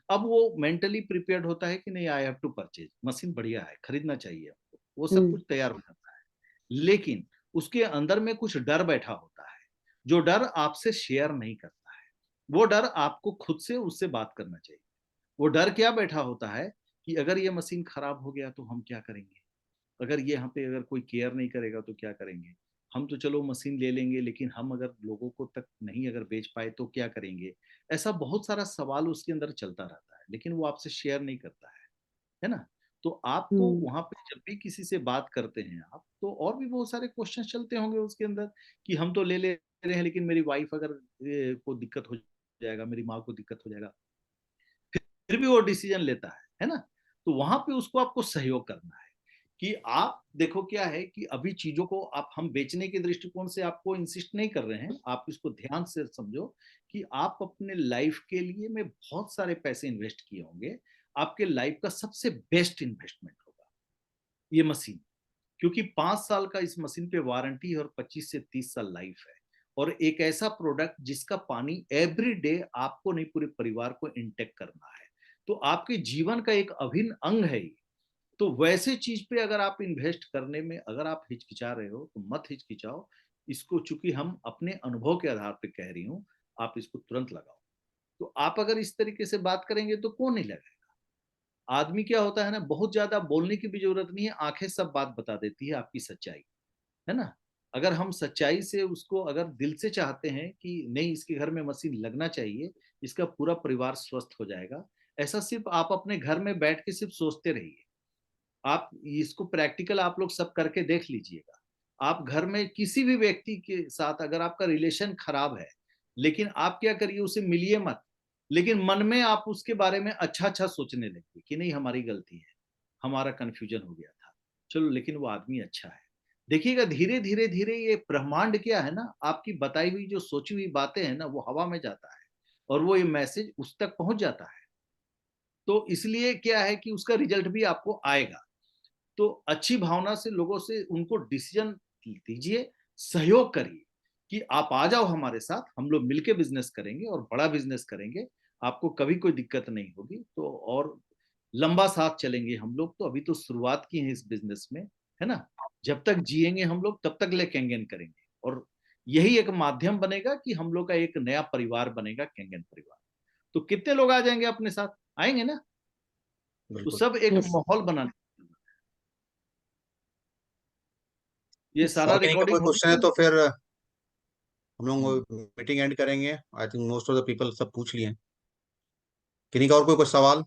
अब वो मेंटली प्रिपेयर्ड होता है कि नहीं, I have to purchase, machine बढ़िया है, खरीदना चाहिए हमको, वो सब कुछ तैयार हो जाता है। लेकिन उसके अंदर में कुछ डर बैठा होता है, जो डर आपसे शेयर नहीं करता है। वो डर आपको खुद से उससे बात करना चाहिए। वो डर क्या बैठा होता है कि अगर ये मशीन खराब हो गया तो हम क्या करेंगे, अगर ये यहाँ पे अगर कोई केयर नहीं करेगा तो क्या करेंगे। हम तो चलो मशीन ले लेंगे, लेकिन हम अगर लोगों को तक नहीं अगर बेच पाए तो क्या करेंगे। ऐसा बहुत सारा सवाल उसके अंदर चलता रहता है, लेकिन वो आपसे शेयर नहीं करता है ना। तो आपको वहां पे जब भी किसी से बात करते हैं आप, तो और भी बहुत सारे क्वेश्चन चलते होंगे उसके अंदर, कि हम तो ले ले रहे हैं, लेकिन मेरी वाइफ अगर को दिक्कत हो जाएगा, मेरी माँ को दिक्कत हो जाएगा, फिर भी वो डिसीजन लेता है ना। तो वहां पे उसको आपको सहयोग करना है कि आप देखो क्या है कि अभी चीजों को आप, हम बेचने के दृष्टिकोण से आपको इंसिस्ट नहीं कर रहे हैं, आप इसको ध्यान से समझो कि आप अपने लाइफ के लिए में बहुत सारे पैसे इन्वेस्ट किए होंगे। आपके लाइफ का सबसे बेस्ट इन्वेस्टमेंट होगा ये मशीन, क्योंकि 5 साल का इस मशीन पे वारंटी है और 25 से 30 साल लाइफ है। और एक ऐसा प्रोडक्ट जिसका पानी एवरी डे आपको नहीं, पूरे परिवार को इंटेक करना है। तो आपके जीवन का एक अभिन्न अंग है ये। तो वैसे चीज पे अगर आप इन्वेस्ट करने में अगर आप हिचकिचा रहे हो, तो मत हिचकिचाओ। इसको, चूंकि हम अपने अनुभव के आधार पे कह रही हूँ, आप इसको तुरंत लगाओ। तो आप अगर इस तरीके से बात करेंगे तो कौन नहीं लगाएगा। आदमी क्या होता है ना, बहुत ज्यादा बोलने की भी जरूरत नहीं है, आंखें सब बात बता देती है आपकी सच्चाई, है ना। अगर हम सच्चाई से उसको अगर दिल से चाहते हैं कि नहीं, इसके घर में मशीन लगना चाहिए, इसका पूरा परिवार स्वस्थ हो जाएगा, ऐसा सिर्फ आप अपने घर में बैठ के सिर्फ सोचते रहिए। आप इसको प्रैक्टिकल आप लोग सब करके देख लीजिएगा। आप घर में किसी भी व्यक्ति के साथ अगर आपका रिलेशन खराब है, लेकिन आप क्या करिए, उसे मिलिए मत, लेकिन मन में आप उसके बारे में अच्छा अच्छा सोचने लगे कि नहीं हमारी गलती है, हमारा कंफ्यूजन हो गया था, चलो लेकिन वो आदमी अच्छा है। देखिएगा धीरे धीरे धीरे ये ब्रह्मांड क्या है ना, आपकी बताई हुई जो सोची हुई बातें हैं ना वो हवा में जाता है और वो ये मैसेज उस तक पहुंच जाता है। तो इसलिए क्या है कि उसका रिजल्ट भी आपको आएगा। तो अच्छी भावना से लोगों से उनको डिसीजन दीजिए, सहयोग करिए कि आप आ जाओ हमारे साथ, हम लोग मिलके बिजनेस करेंगे और बड़ा बिजनेस करेंगे, आपको कभी कोई दिक्कत नहीं होगी। तो और लंबा साथ चलेंगे हम लोग, तो अभी तो शुरुआत की है इस बिजनेस में, है ना। जब तक जिएंगे हम लोग तब तक ले कैंगन करेंगे और यही एक माध्यम बनेगा कि हम लोग का एक नया परिवार बनेगा, कैंगन परिवार। तो कितने लोग आ जाएंगे अपने साथ, आएंगे ना? तो बिल्कुल। सब एक यस माहौल बनाने, ये यस सारा और कहीं का कोई रिकॉर्डिंग क्वेश्चन है होगा। तो फिर हम लोग मीटिंग एंड करेंगे। I think most of the people सब पूछ लिए हैं। किन्हीं का और कोई सवाल?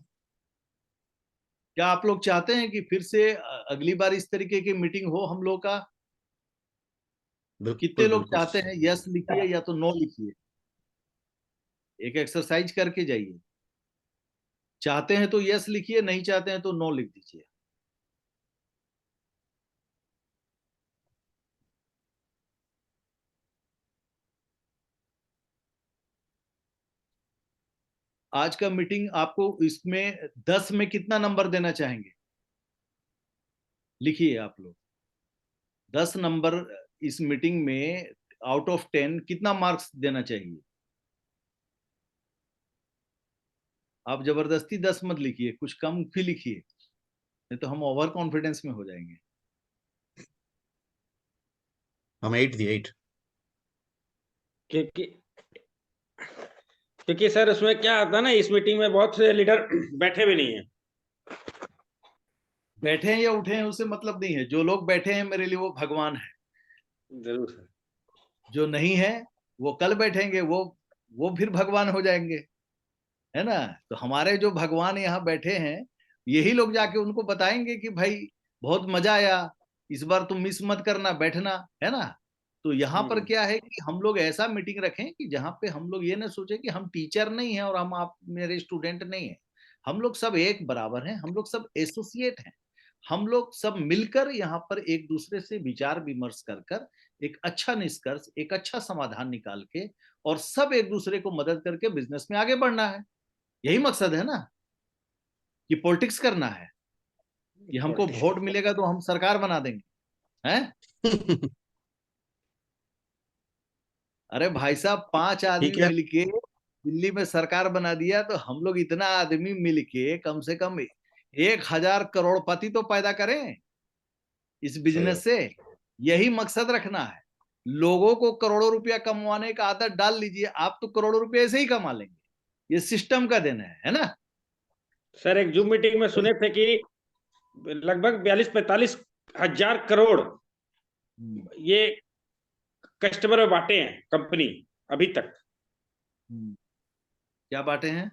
क्या आप लोग चाहते हैं कि फिर से अगली बार इस तरीके की मीटिंग हो हम लोग का? कितने बिल्कुल लोग बिल्कुल। चाहते हैं? यस लिखिए या तो नो लिखिए, एक एक्सरसाइज करके जाइए। चाहते हैं तो यस लिखिए, नहीं चाहते हैं तो नो लिख दीजिए। आज का मीटिंग आपको इसमें 10 में कितना नंबर देना चाहेंगे? लिखिए आप लोग 10 नंबर इस मीटिंग में आउट ऑफ 10 कितना मार्क्स देना चाहिए? आप जबरदस्ती 10 मत लिखिए, कुछ कम भी लिखिए, नहीं तो हम ओवर कॉन्फिडेंस में हो जाएंगे। हम 8 दिए, 8। क्योंकि क्योंकि सर उसमें क्या आता है ना, इस मीटिंग में बहुत से लीडर बैठे भी नहीं है। बैठे हैं या उठे हैं उससे मतलब नहीं है, जो लोग बैठे हैं मेरे लिए वो भगवान है। जरूर सर। जो नहीं है वो कल बैठेंगे, वो फिर भगवान हो जाएंगे, है ना। तो हमारे जो भगवान यहाँ बैठे हैं, यही लोग जाके उनको बताएंगे कि भाई बहुत मजा आया, इस बार तुम मिस मत करना, बैठना, है ना। तो यहाँ पर क्या है कि हम लोग ऐसा मीटिंग रखें कि जहाँ पे हम लोग ये ना सोचे कि हम टीचर नहीं है और हम आप मेरे स्टूडेंट नहीं है। हम लोग सब एक बराबर हैं, हम लोग सब एसोसिएट हैं। हम लोग सब मिलकर यहाँ पर एक दूसरे से विचार विमर्श कर कर एक अच्छा निष्कर्ष, एक अच्छा समाधान निकाल के और सब एक दूसरे को मदद करके बिजनेस में आगे बढ़ना है। यही मकसद है ना, कि पॉलिटिक्स करना है, कि हमको वोट मिलेगा तो हम सरकार बना देंगे, हैं? अरे भाई साहब 5 आदमी ठीक है। मिलके दिल्ली में सरकार बना दिया, तो हम लोग इतना आदमी मिलके कम से कम 1,000 करोड़पति तो पैदा करें इस सही बात। बिजनेस से। यही मकसद रखना है। लोगों को करोड़ों रुपया कमवाने का आदत डाल लीजिए, आप तो करोड़ों रुपया ऐसे ही कमा लेंगे। ये सिस्टम का देना है ना। सर एक जूम मीटिंग में सुने थे कि लगभग 42-45 हजार करोड़ ये कस्टमर में बांटे हैं कंपनी अभी तक। क्या बांटे हैं?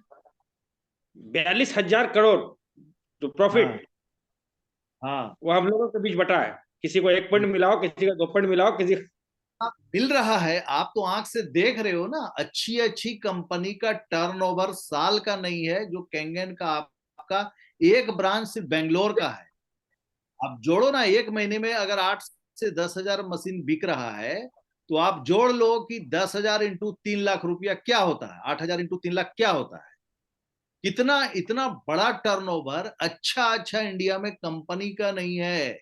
42,000 करोड़ जो हाँ प्रॉफिट हाँ, वो हम लोगों के बीच बटा है। किसी को 1 पॉइंट मिलाओ, किसी को 2 पॉइंट मिलाओ, किसी मिल रहा है। आप तो आंख से देख रहे हो ना, अच्छी अच्छी कंपनी का टर्नओवर साल का नहीं है जो कैंगन का आपका एक ब्रांच सिर्फ बेंगलोर का है। आप जोड़ो ना, एक महीने में अगर 8 से 10,000 मशीन बिक रहा है, तो आप जोड़ लो कि 10,000 इंटू 3 लाख रुपया क्या होता है, 8,000 इंटू 3 लाख क्या होता है। कितना इतना बड़ा टर्नओवर अच्छा अच्छा इंडिया में कंपनी का नहीं है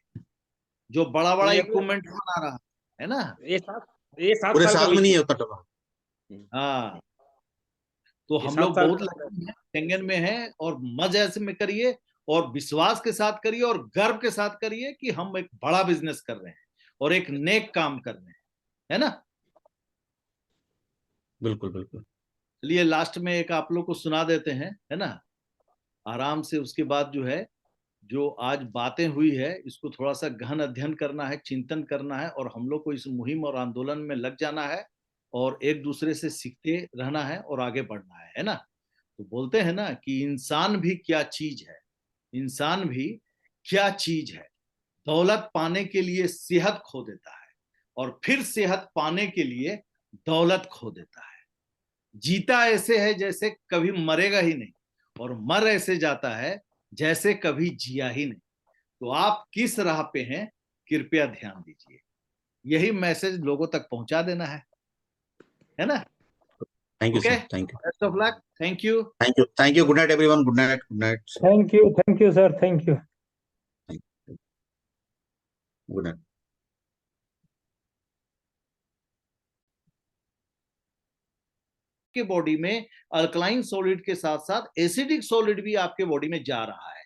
जो बड़ा बड़ा ये इक्विपमेंट बना रहा है ना। ये 7 पूरे साल का साल में नहीं विजन। है उतना टर्नओवर। हाँ, तो ये हम 7 लोग साल बहुत का लकी हैं, कैंगन में हैं, और मजे से में करिए और विश्वास के साथ करिए और गर्व के साथ करिए कि हम एक बड़ा बिजनेस कर रहे हैं और एक नेक काम कर रहे हैं, है ना। बिल्कुल बिल्कुल। चलिए लास्ट में एक आप लोग को सुना देते हैं, है ना, आराम से। उसके बाद जो है, जो आज बातें हुई है इसको थोड़ा सा गहन अध्ययन करना है, चिंतन करना है, और हम लोग को इस मुहिम और आंदोलन में लग जाना है और एक दूसरे से सीखते रहना है और आगे बढ़ना है ना। तो बोलते हैं ना कि इंसान भी क्या चीज है, इंसान भी क्या चीज है। दौलत पाने के लिए सेहत खो देता है और फिर सेहत पाने के लिए दौलत खो देता है। जीता ऐसे है जैसे कभी मरेगा ही नहीं, और मर ऐसे जाता है जैसे कभी जिया ही नहीं। तो आप किस राह पे हैं, कृपया ध्यान दीजिए। यही मैसेज लोगों तक पहुंचा देना है ना? Thank you okay, sir, thank you, best of luck, thank you. Thank you, thank you. Good night everyone, good night, good night sir, thank you sir, thank you. Good night. के body में alkaline solid के साथ साथ acidic solid भी आपके body में जा रहा है।